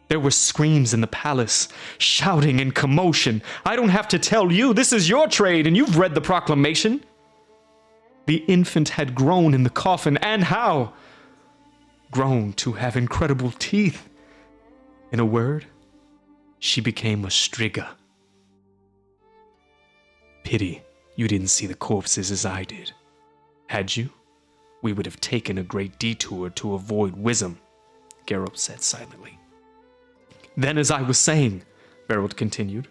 There were screams in the palace, shouting and commotion. I don't have to tell you, this is your trade and you've read the proclamation. The infant had grown in the coffin, and how? Grown to have incredible teeth. In a word, she became a striga. Pity you didn't see the corpses as I did. Had you, we would have taken a great detour to avoid Wisdom, Geralt said silently. Then, as I was saying, Geralt continued,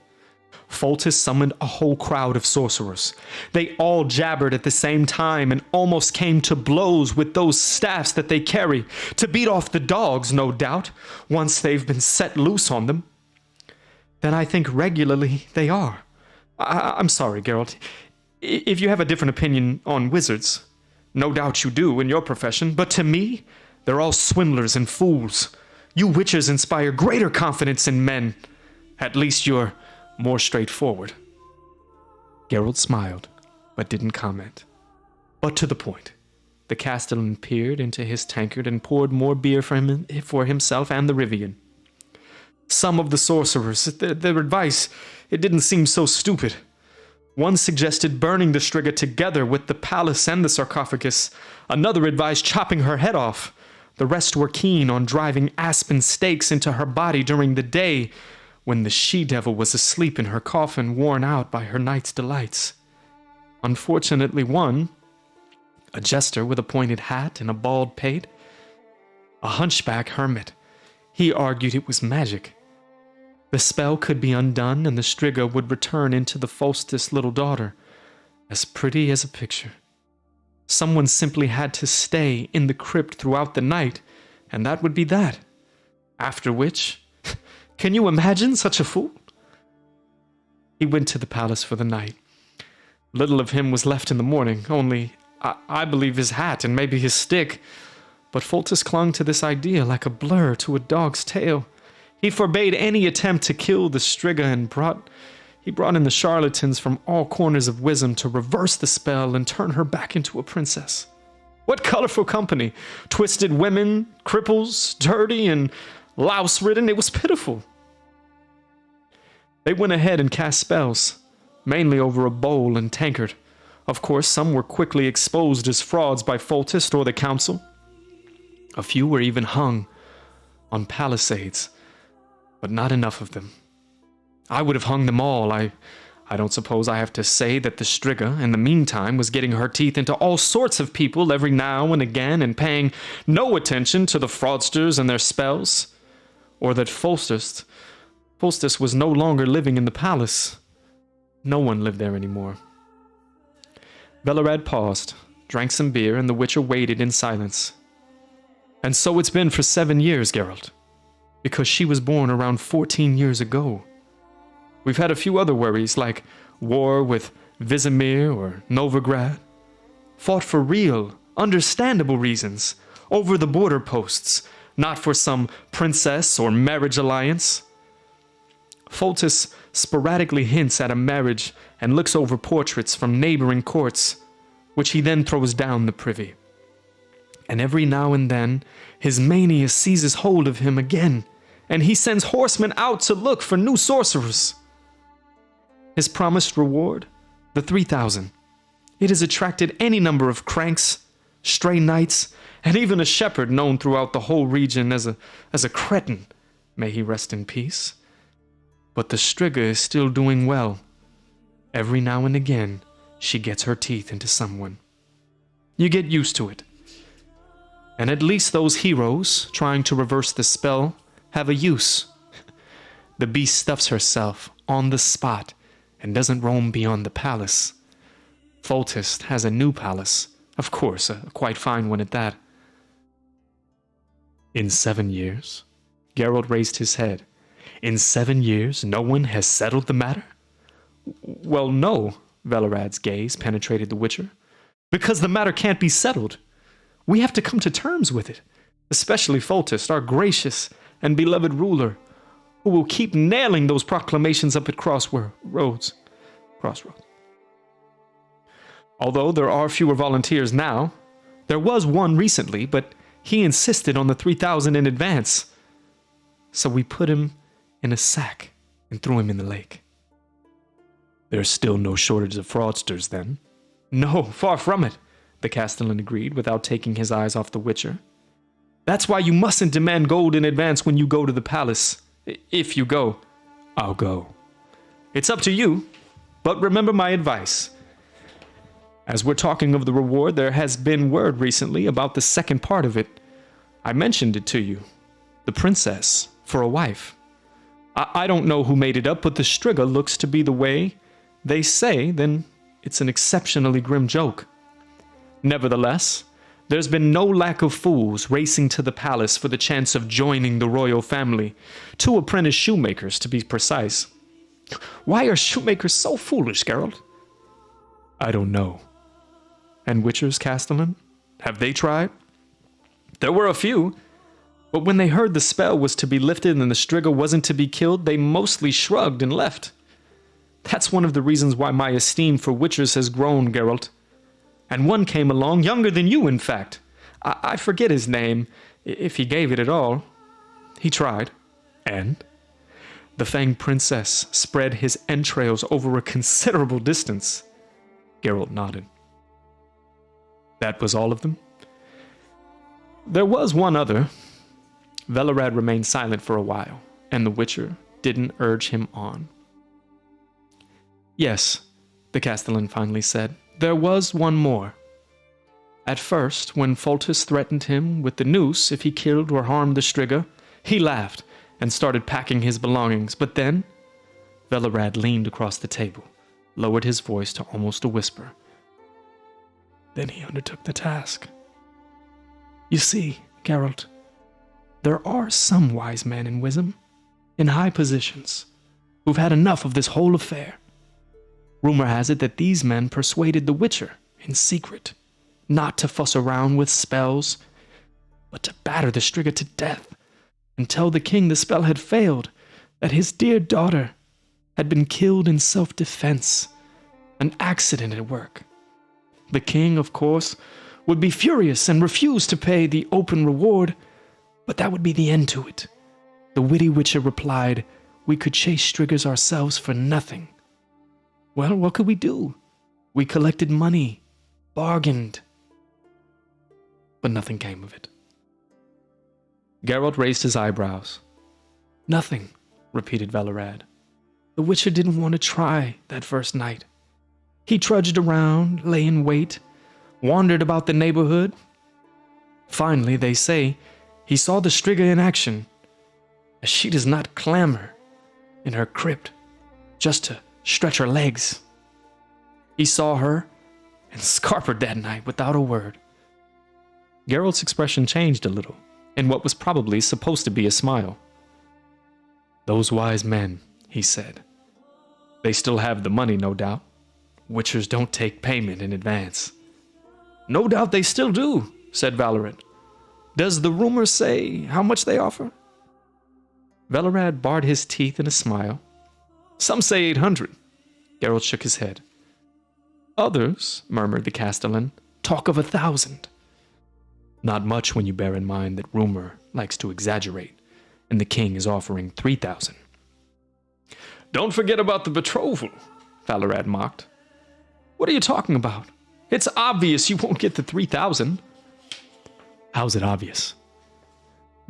Foltest summoned a whole crowd of sorcerers. They all jabbered at the same time and almost came to blows with those staffs that they carry, to beat off the dogs, no doubt, once they've been set loose on them. Then I think regularly they are. I'm sorry, Geralt. If you have a different opinion on wizards, no doubt you do in your profession, but to me, they're all swindlers and fools. You witches inspire greater confidence in men. At least you're more straightforward. Geralt smiled, but didn't comment. But to the point. The Castellan peered into his tankard and poured more beer for himself and the Rivian. Some of the sorcerers, their advice, it didn't seem so stupid. One suggested burning the striga together with the palace and the sarcophagus. Another advised chopping her head off. The rest were keen on driving aspen stakes into her body during the day, when the she-devil was asleep in her coffin, worn out by her night's delights. Unfortunately, one, a jester with a pointed hat and a bald pate, a hunchback hermit, he argued it was magic. The spell could be undone and the striga would return into the Foltest's little daughter, as pretty as a picture. Someone simply had to stay in the crypt throughout the night, and that would be that. After which, can you imagine such a fool? He went to the palace for the night. Little of him was left in the morning, only, I believe, his hat and maybe his stick. But Foltest clung to this idea like a blur to a dog's tail. He forbade any attempt to kill the striga and brought in the charlatans from all corners of Wisdom to reverse the spell and turn her back into a princess. What colorful company! Twisted women, cripples, dirty and louse-ridden, it was pitiful. They went ahead and cast spells, mainly over a bowl and tankard. Of course, some were quickly exposed as frauds by Foltest or the council. A few were even hung on palisades, but not enough of them. I would have hung them all. I don't suppose I have to say that the Strigga, in the meantime, was getting her teeth into all sorts of people every now and again and paying no attention to the fraudsters and their spells, or that Foltest was no longer living in the palace. No one lived there anymore. Velerad paused, drank some beer, and the Witcher waited in silence. And so it's been for 7 years, Geralt, because she was born around 14 years ago. We've had a few other worries, like war with Vizimir or Novigrad. Fought for real, understandable reasons, over the border posts, not for some princess or marriage alliance. Foltest sporadically hints at a marriage and looks over portraits from neighboring courts, which he then throws down the privy. And every now and then, his mania seizes hold of him again, and he sends horsemen out to look for new sorcerers. His promised reward, the 3,000. It has attracted any number of cranks, stray knights, and even a shepherd known throughout the whole region as a cretin. May he rest in peace. But the Strigga is still doing well. Every now and again, she gets her teeth into someone. You get used to it. And at least those heroes, trying to reverse the spell, have a use. The beast stuffs herself on the spot and doesn't roam beyond the palace. Foltest has a new palace, of course, a quite fine one at that. In 7 years? Geralt raised his head. In 7 years, no one has settled the matter? Well, no, Velerad's gaze penetrated the Witcher. Because the matter can't be settled. We have to come to terms with it, especially Foltest, our gracious and beloved ruler, who will keep nailing those proclamations up at crossroads. Although there are fewer volunteers now, there was one recently, but he insisted on the 3,000 in advance. So we put him in a sack and threw him in the lake. There's still no shortage of fraudsters, then? No, far from it, the Castellan agreed without taking his eyes off the Witcher. That's why you mustn't demand gold in advance when you go to the palace. If you go, I'll go. It's up to you, but remember my advice. As we're talking of the reward, there has been word recently about the second part of it. I mentioned it to you. The princess, for a wife. I don't know who made it up, but the Strigga looks to be the way they say, then it's an exceptionally grim joke. Nevertheless, there's been no lack of fools racing to the palace for the chance of joining the royal family. 2 apprentice shoemakers, to be precise. Why are shoemakers so foolish, Geralt? I don't know. And Witchers, Castellan? Have they tried? There were a few, but when they heard the spell was to be lifted and the Strigga wasn't to be killed, they mostly shrugged and left. That's one of the reasons why my esteem for Witchers has grown, Geralt. And one came along, younger than you, in fact. I forget his name, if he gave it at all. He tried. And? The Fanged Princess spread his entrails over a considerable distance. Geralt nodded. That was all of them? There was one other. Velerad remained silent for a while, and the Witcher didn't urge him on. Yes, the Castellan finally said, there was one more. At first, when Foltest threatened him with the noose if he killed or harmed the Strigga, he laughed and started packing his belongings, but then Velerad leaned across the table, lowered his voice to almost a whisper. Then he undertook the task. You see, Geralt, there are some wise men in Wisdom, in high positions, who've had enough of this whole affair. Rumor has it that these men persuaded the Witcher, in secret, not to fuss around with spells, but to batter the Strigga to death and tell the king the spell had failed, that his dear daughter had been killed in self-defense, an accident at work. The king, of course, would be furious and refuse to pay the open reward, but that would be the end to it. The witty Witcher replied, we could chase Striggers ourselves for nothing. Well, what could we do? We collected money, bargained. But nothing came of it. Geralt raised his eyebrows. Nothing, repeated Valorad. The Witcher didn't want to try that first night. He trudged around, lay in wait, wandered about the neighborhood. Finally, they say, he saw the Strigga in action, as she does not clamor in her crypt just to stretch her legs. He saw her and scarpered that night without a word. Geralt's expression changed a little, in what was probably supposed to be a smile. Those wise men, he said. They still have the money, no doubt. Witchers don't take payment in advance. No doubt they still do, said Valorant. Does the rumor say how much they offer? Valorad barred his teeth in a smile. Some say 800. Geralt shook his head. Others, murmured the Castellan, talk of 1,000. Not much when you bear in mind that rumor likes to exaggerate, and the king is offering 3,000. Don't forget about the betrothal, Valorad mocked. What are you talking about? It's obvious you won't get the 3,000. How's it obvious?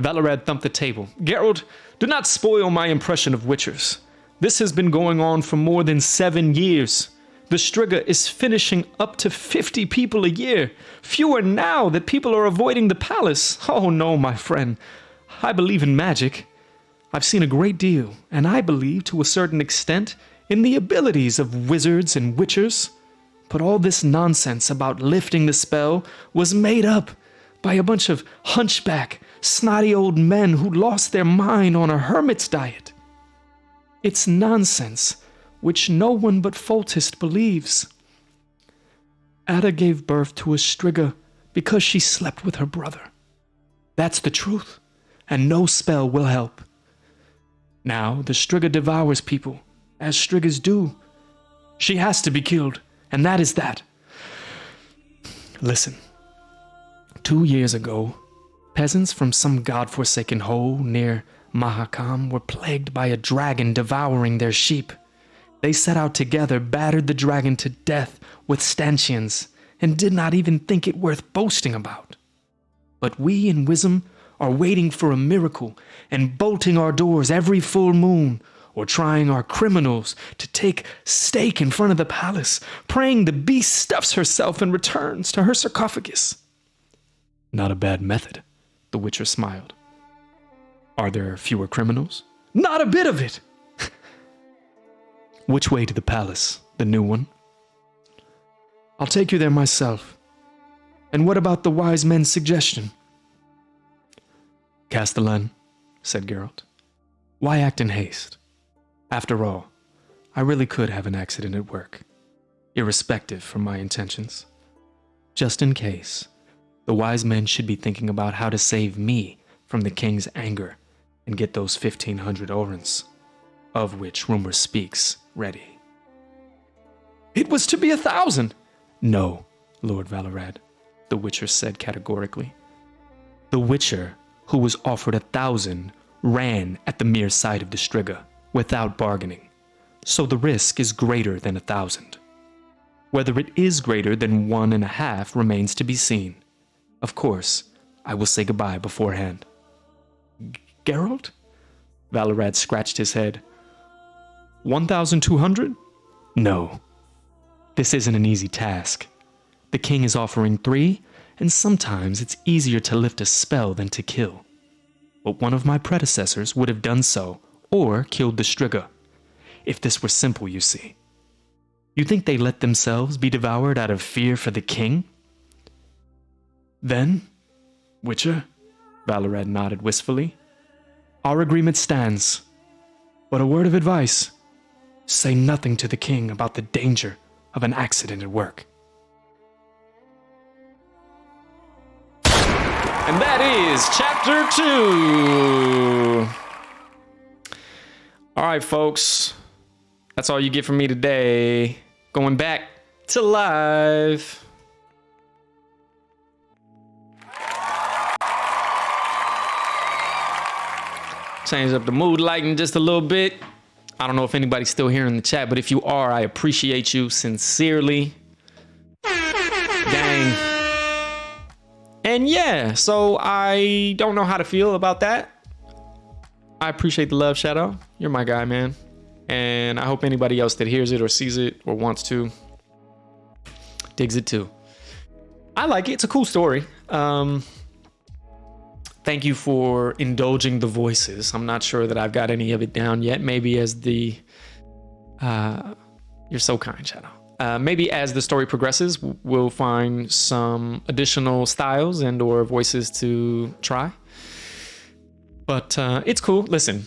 Valorad thumped the table. Geralt, do not spoil my impression of Witchers. This has been going on for more than 7 years. The Strigga is finishing up to 50 people a year. Fewer now that people are avoiding the palace. Oh no, my friend. I believe in magic. I've seen a great deal, and I believe to a certain extent in the abilities of wizards and witchers. But all this nonsense about lifting the spell was made up by a bunch of hunchback, snotty old men who lost their mind on a hermit's diet. It's nonsense which no one but Foltest believes. Ada gave birth to a Strigga because she slept with her brother. That's the truth, and no spell will help. Now the Strigga devours people, as Striggas do. She has to be killed, and that is that. Listen. 2 years ago, peasants from some god-forsaken hole near Mahakam were plagued by a dragon devouring their sheep. They set out together, battered the dragon to death with stanchions, and did not even think it worth boasting about. But we in Wisdom are waiting for a miracle and bolting our doors every full moon, or trying our criminals to take stake in front of the palace, praying the beast stuffs herself and returns to her sarcophagus. Not a bad method, the Witcher smiled. Are there fewer criminals? Not a bit of it! Which way to the palace? The new one? I'll take you there myself. And what about the wise men's suggestion? Castellan, said Geralt, why act in haste? After all, I really could have an accident at work, irrespective from my intentions. Just in case, the wise men should be thinking about how to save me from the king's anger and get those 1,500 orens, of which rumor speaks, ready. It was to be 1,000! No, Lord Valorad, the Witcher said categorically. The Witcher, who was offered 1,000, ran at the mere sight of the Strigga, without bargaining, so the risk is greater than 1,000. Whether it is greater than 1.5 remains to be seen. Of course, I will say goodbye beforehand. Geralt? Valorad scratched his head. 1,200? No. This isn't an easy task. The king is offering 3, and sometimes it's easier to lift a spell than to kill. But one of my predecessors would have done so, or killed the Strigga. If this were simple, you see. You think they let themselves be devoured out of fear for the king? Then, Witcher, Valorad nodded wistfully, our agreement stands. But a word of advice. Say nothing to the king about the danger of an accident at work. And that is Chapter 2. All right, folks. That's all you get from me today. Going back to live. Change up the mood lighting just a little bit. I don't know if anybody's still here in the chat, but if you are, I appreciate you sincerely. Gang. And yeah, so I don't know how to feel about that. I appreciate the love, Shadow. You're my guy, man. And I hope anybody else that hears it or sees it or wants to digs it too. I like it. It's a cool story. Thank you for indulging the voices. I'm not sure that I've got any of it down yet. Maybe as the... you're so kind, Shadow. Maybe as the story progresses, we'll find some additional styles and or voices to try. But it's cool. Listen,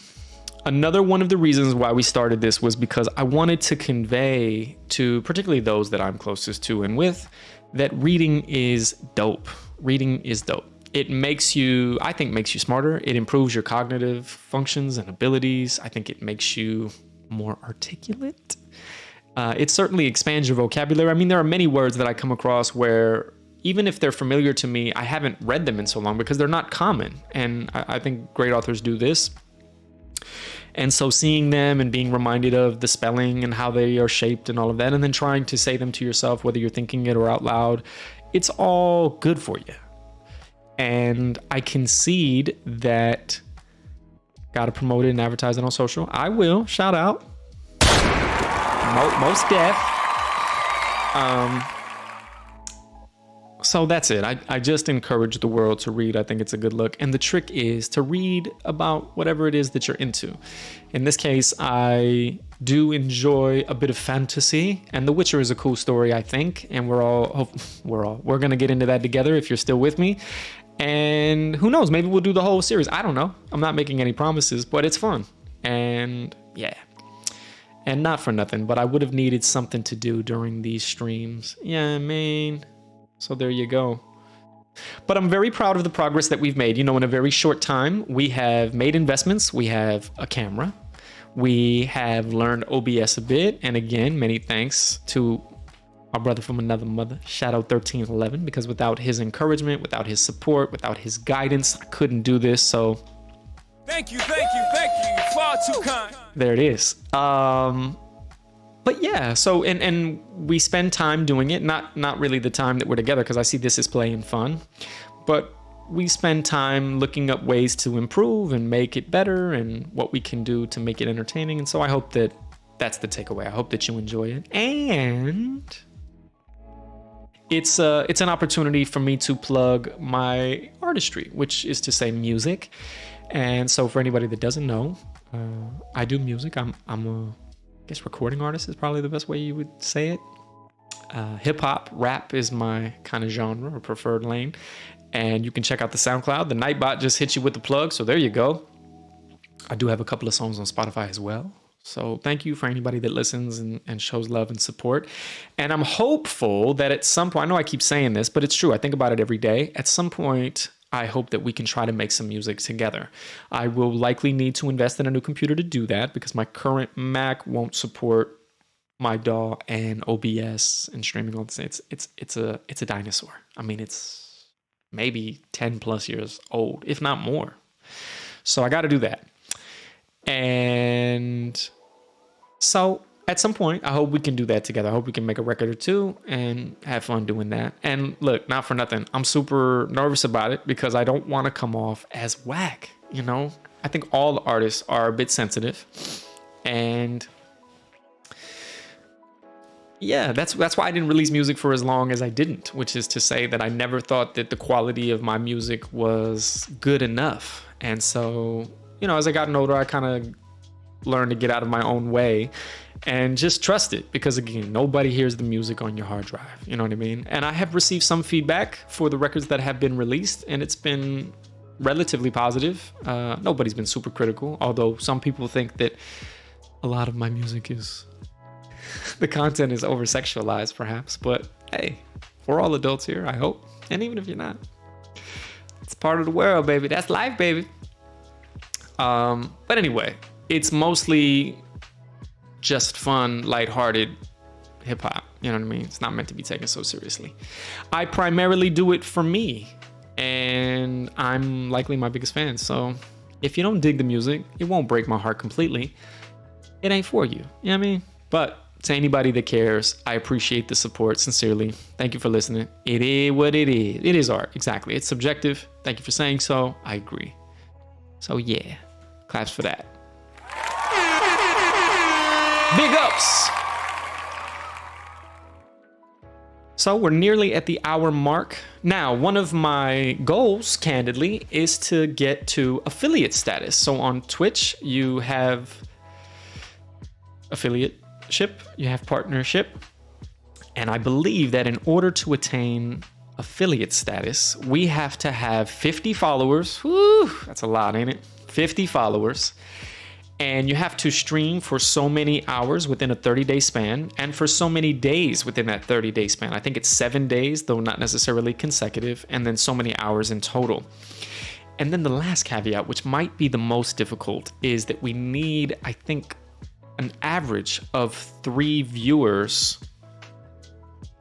another one of the reasons why we started this was because I wanted to convey to particularly those that I'm closest to and with that reading is dope. Reading is dope. It makes you, I think, makes you smarter. It improves your cognitive functions and abilities. I think it makes you more articulate. It certainly expands your vocabulary. I mean, there are many words that I come across where even if they're familiar to me, I haven't read them in so long because they're not common. And I think great authors do this. And so seeing them and being reminded of the spelling and how they are shaped and all of that, and then trying to say them to yourself, whether you're thinking it or out loud, it's all good for you. And I concede that got to promote it and advertise it on social. I will. Shout out. Most def. So that's it. I just encourage the world to read. I think it's a good look. And the trick is to read about whatever it is that you're into. In this case, I do enjoy a bit of fantasy, and The Witcher is a cool story, I think. And we're going to get into that together if you're still with me. And who knows, maybe we'll do the whole series. I don't know. I'm not making any promises, but it's fun. And yeah. And not for nothing, but I would have needed something to do during these streams. Yeah, I mean, so there you go. But I'm very proud of the progress that we've made. You know, in a very short time, we have made investments. We have a camera. We have learned OBS a bit. And again, many thanks to our brother from another mother, Shadow1311, because without his encouragement, without his support, without his guidance, I couldn't do this. So thank you. You're far too kind. There it is. But yeah, so and we spend time doing it, not really the time that we're together, because I see this as play and fun, but we spend time looking up ways to improve and make it better and what we can do to make it entertaining. And so I hope that that's the takeaway. I hope that you enjoy it. And it's an opportunity for me to plug my artistry, which is to say music. And so for anybody that doesn't know, I do music. I'm a, I guess recording artist is probably the best way you would say it. Hip hop, rap is my kind of genre or preferred lane. And you can check out the SoundCloud. The Nightbot just hit you with the plug, so there you go. I do have a couple of songs on Spotify as well. So thank you for anybody that listens and shows love and support. And I'm hopeful that at some point, I know I keep saying this, but it's true. I think about it every day. At some point, I hope that we can try to make some music together. I will likely need to invest in a new computer to do that because my current Mac won't support my DAW and OBS and streaming all this. It's a dinosaur. I mean, it's maybe 10 plus years old, if not more. So I got to do that. And so at some point, I hope we can do that together. I hope we can make a record or two and have fun doing that. And look, not for nothing, I'm super nervous about it because I don't want to come off as whack, you know? I think all the artists are a bit sensitive. And yeah, that's why I didn't release music for as long as I didn't, which is to say that I never thought that the quality of my music was good enough. And so, you know, as I gotten older, I kind of learned to get out of my own way and just trust it, because again, nobody hears the music on your hard drive, you know what I mean? And I have received some feedback for the records that have been released, and it's been relatively positive. Nobody's been super critical, although some people think that a lot of my music is the content is over sexualized perhaps, but hey, we're all adults here, I hope. And even if you're not, it's part of the world, baby. That's life, baby. But anyway, it's mostly just fun, lighthearted hip hop. You know what I mean? It's not meant to be taken so seriously. I primarily do it for me, and I'm likely my biggest fan. So If you don't dig the music, it won't break my heart completely. It ain't for you. You know what I mean? But to anybody that cares, I appreciate the support sincerely. Thank you for listening. It is what it is. It is art. Exactly. It's subjective. Thank you for saying so. I agree. So yeah, claps for that. Big ups. So we're nearly at the hour mark. Now, one of my goals, candidly, is to get to affiliate status. So on Twitch, you have affiliateship, you have partnership. And I believe that in order to attain affiliate status, we have to have 50 followers. Woo, that's a lot, ain't it? 50 followers. And you have to stream for so many hours within a 30-day span and for so many days within that 30-day span. I think it's 7 days, though not necessarily consecutive, and then so many hours in total. And then the last caveat, which might be the most difficult, is that we need, I think, an average of 3 viewers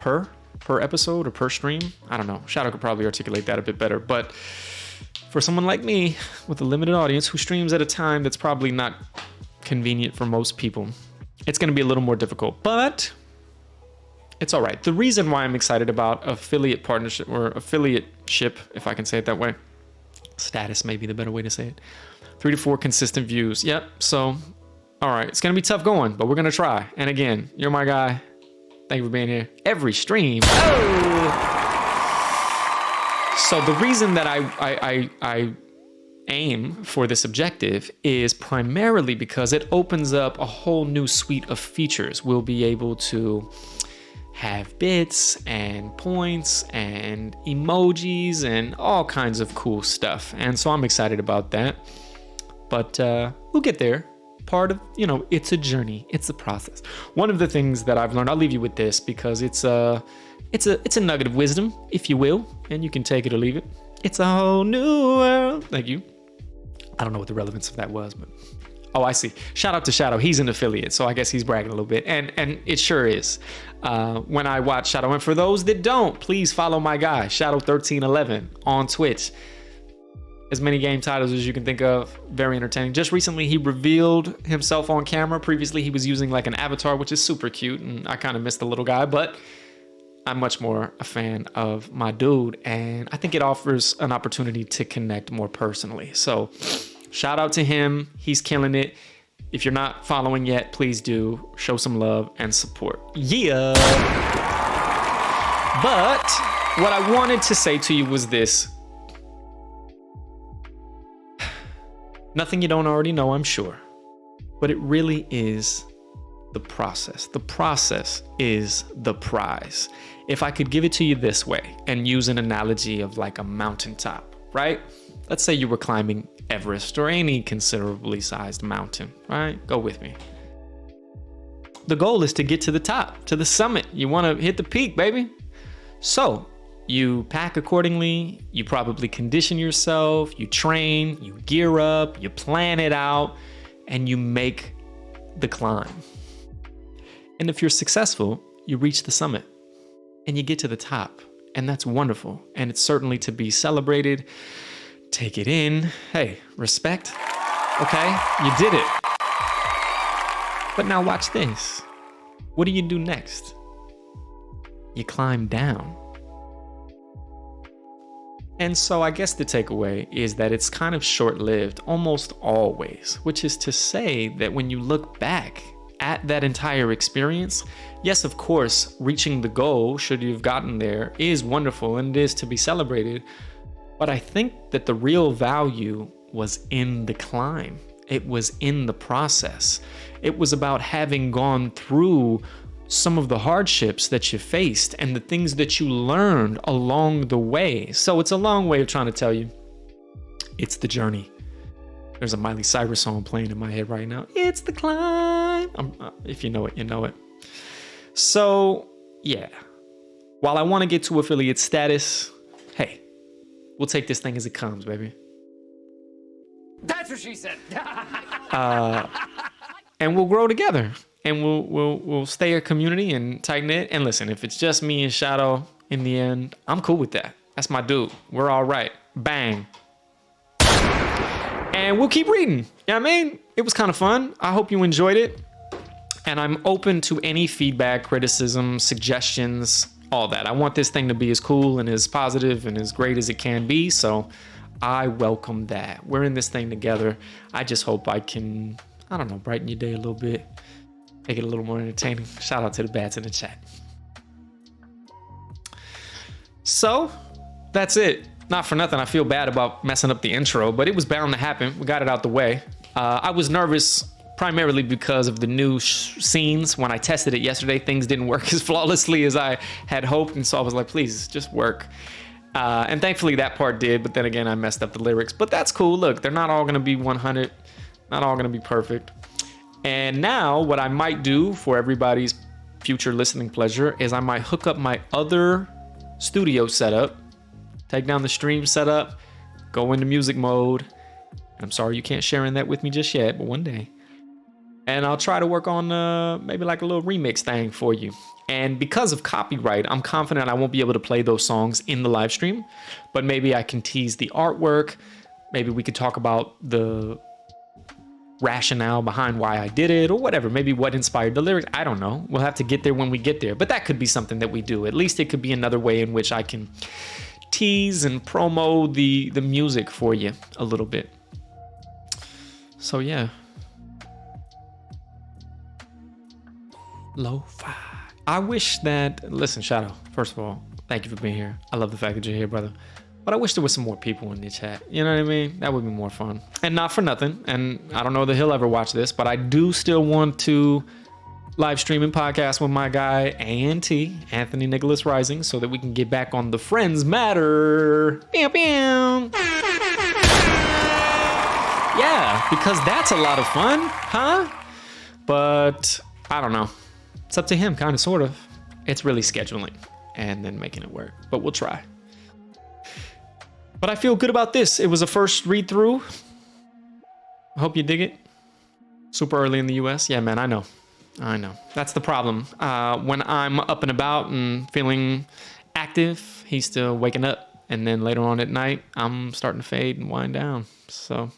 per episode or per stream. I don't know. Shadow could probably articulate that a bit better, but for someone like me with a limited audience who streams at a time that's probably not convenient for most people, it's going to be a little more difficult, but it's all right. The reason why I'm excited about affiliate partnership or affiliateship, if I can say it that way, status may be the better way to say it, 3 to 4 consistent views. Yep. So, all right, it's going to be tough going, but we're going to try. And again, you're my guy. Thank you for being here. Every stream. Oh! So the reason that I aim for this objective is primarily because it opens up a whole new suite of features. We'll be able to have bits and points and emojis and all kinds of cool stuff. And so I'm excited about that. But we'll get there. Part of, it's a journey. It's a process. One of the things that I've learned, I'll leave you with this because it's a nugget of wisdom, if you will, and you can take it or leave it. It's a whole new world. Thank you. I don't know what the relevance of that was, but oh, I see. Shout out to Shadow. He's an affiliate, so I guess he's bragging a little bit, and it sure is. When I watch Shadow, and for those that don't, please follow my guy Shadow1311 on Twitch. As many game titles as you can think of. Very entertaining. Just recently, he revealed himself on camera. Previously, he was using like an avatar, which is super cute, and I kind of missed the little guy, but I'm much more a fan of my dude, and I think it offers an opportunity to connect more personally. So shout out to him. He's killing it. If you're not following yet, please do. Show some love and support. Yeah. But what I wanted to say to you was this. Nothing you don't already know, I'm sure. But it really is the process. The process is the prize. If I could give it to you this way and use an analogy of like a mountaintop, right? Let's say you were climbing Everest or any considerably sized mountain, right? Go with me. The goal is to get to the top, to the summit. You want to hit the peak, baby. So you pack accordingly, you probably condition yourself, you train, you gear up, you plan it out, and you make the climb. And if you're successful, you reach the summit and you get to the top, and that's wonderful. And it's certainly to be celebrated. Take it in. Hey, respect. Okay, you did it. But now watch this. What do you do next? You climb down. And so I guess the takeaway is that it's kind of short-lived almost always, which is to say that when you look back at that entire experience, yes, of course, reaching the goal, should you have gotten there, is wonderful and it is to be celebrated. But I think that the real value was in the climb. It was in the process. It was about having gone through some of the hardships that you faced and the things that you learned along the way. So it's a long way of trying to tell you it's the journey. There's a Miley Cyrus song playing in my head right now. It's the climb. If you know it, you know it. So yeah, while I want to get to affiliate status, hey, we'll take this thing as it comes, baby. That's what she said. And we'll grow together. And we'll stay a community and tighten it. And listen, if it's just me and Shadow in the end, I'm cool with that. That's my dude. We're all right. Bang. And we'll keep reading. You know what I mean? It was kind of fun. I hope you enjoyed it. And I'm open to any feedback, criticism, suggestions, all that. I want this thing to be as cool and as positive and as great as it can be. So I welcome that. We're in this thing together. I just hope I can, I don't know, brighten your day a little bit. Make it a little more entertaining. Shout out to the bats in the chat. So that's it. Not for nothing. I feel bad about messing up the intro, but it was bound to happen. We got it out the way. I was nervous primarily because of the new scenes. When I tested it yesterday, things didn't work as flawlessly as I had hoped. And so I was like, please just work. And thankfully that part did. But then again, I messed up the lyrics. But that's cool. Look, they're not all going to be 100. Not all going to be perfect. And now what I might do for everybody's future listening pleasure is I might hook up my other studio setup, take down the stream setup, go into music mode. I'm sorry you can't share in that with me just yet, but one day. And I'll try to work on maybe like a little remix thing for you. And because of copyright, I'm confident I won't be able to play those songs in the live stream, but maybe I can tease the artwork. Maybe we could talk about the rationale behind why I did it or whatever. Maybe what inspired the lyrics. I don't know. We'll have to get there when we get there, but that could be something that we do. At least it could be another way in which I can tease and promo the music for you a little bit. So yeah. Lo-fi. I wish that, listen, Shadow, first of all, thank you for being here. I love the fact that you're here, brother. But I wish there was some more people in the chat. You know what I mean? That would be more fun. And not for nothing. And I don't know that he'll ever watch this, but I do still want to live stream and podcast with my guy, Anthony Nicholas Rising, so that we can get back on the Friends Matter. Bam, bam. Yeah, because that's a lot of fun, huh? But I don't know. It's up to him, kind of, sort of. It's really scheduling and then making it work, but we'll try. But I feel good about this. It was a first read through. I hope you dig it. Super early in the US. Yeah, man, I know. That's the problem. When I'm up and about and feeling active, he's still waking up. And then later on at night, I'm starting to fade and wind down. So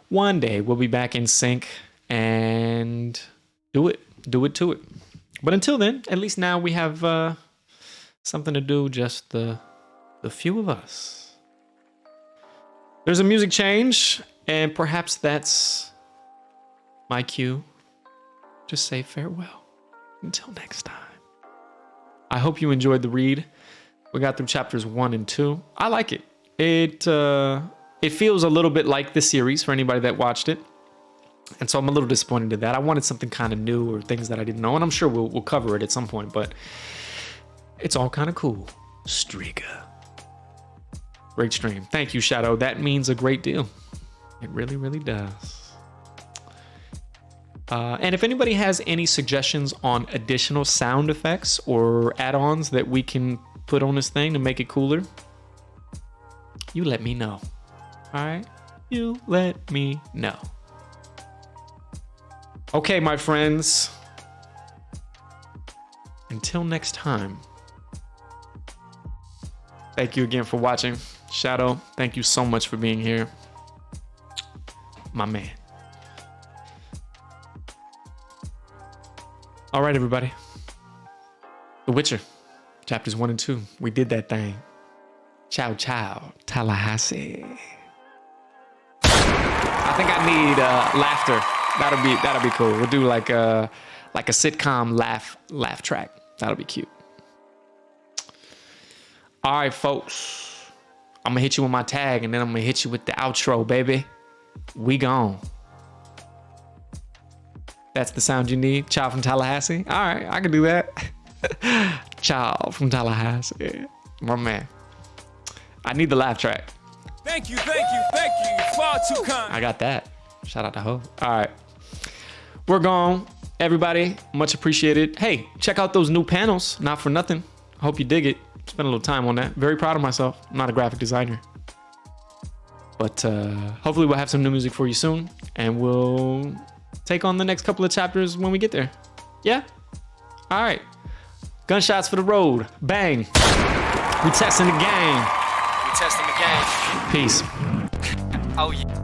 one day we'll be back in sync and do it to it. But until then, at least now we have something to do, just the few of us. There's a music change, and perhaps that's my cue to say farewell until next time. I hope you enjoyed the read. We got through chapters 1 and 2. I like it. It feels a little bit like the series for anybody that watched it. And so I'm a little disappointed in that. I wanted something kind of new or things that I didn't know. And I'm sure we'll cover it at some point, but it's all kind of cool. Striga. Great stream. Thank you, Shadow. That means a great deal. It really, really does. And if anybody has any suggestions on additional sound effects or add-ons that we can put on this thing to make it cooler, you let me know. All right? You let me know. Okay, my friends. Until next time. Thank you again for watching. Shadow, thank you so much for being here. My man. All right, everybody. The Witcher, chapters 1 and 2. We did that thing. Ciao, ciao, Tallahassee. I think I need laughter. That'll be cool. We'll do like a sitcom laugh track. That'll be cute. All right, folks. I'm gonna hit you with my tag, and then I'm gonna hit you with the outro, baby. We gone. That's the sound you need. Ciao from Tallahassee. All right, I can do that. Ciao from Tallahassee. My man. I need the laugh track. Thank you. You're far too kind. I got that. Shout out to Ho. All right. We're gone. Everybody, much appreciated. Hey, check out those new panels. Not for nothing. Hope you dig it. Spent a little time on that. Very proud of myself. I'm not a graphic designer. But hopefully we'll have some new music for you soon. And we'll take on the next couple of chapters when we get there. Yeah? All right. Gunshots for the road. Bang. We testing the game. We testing the game. Peace. Oh, yeah.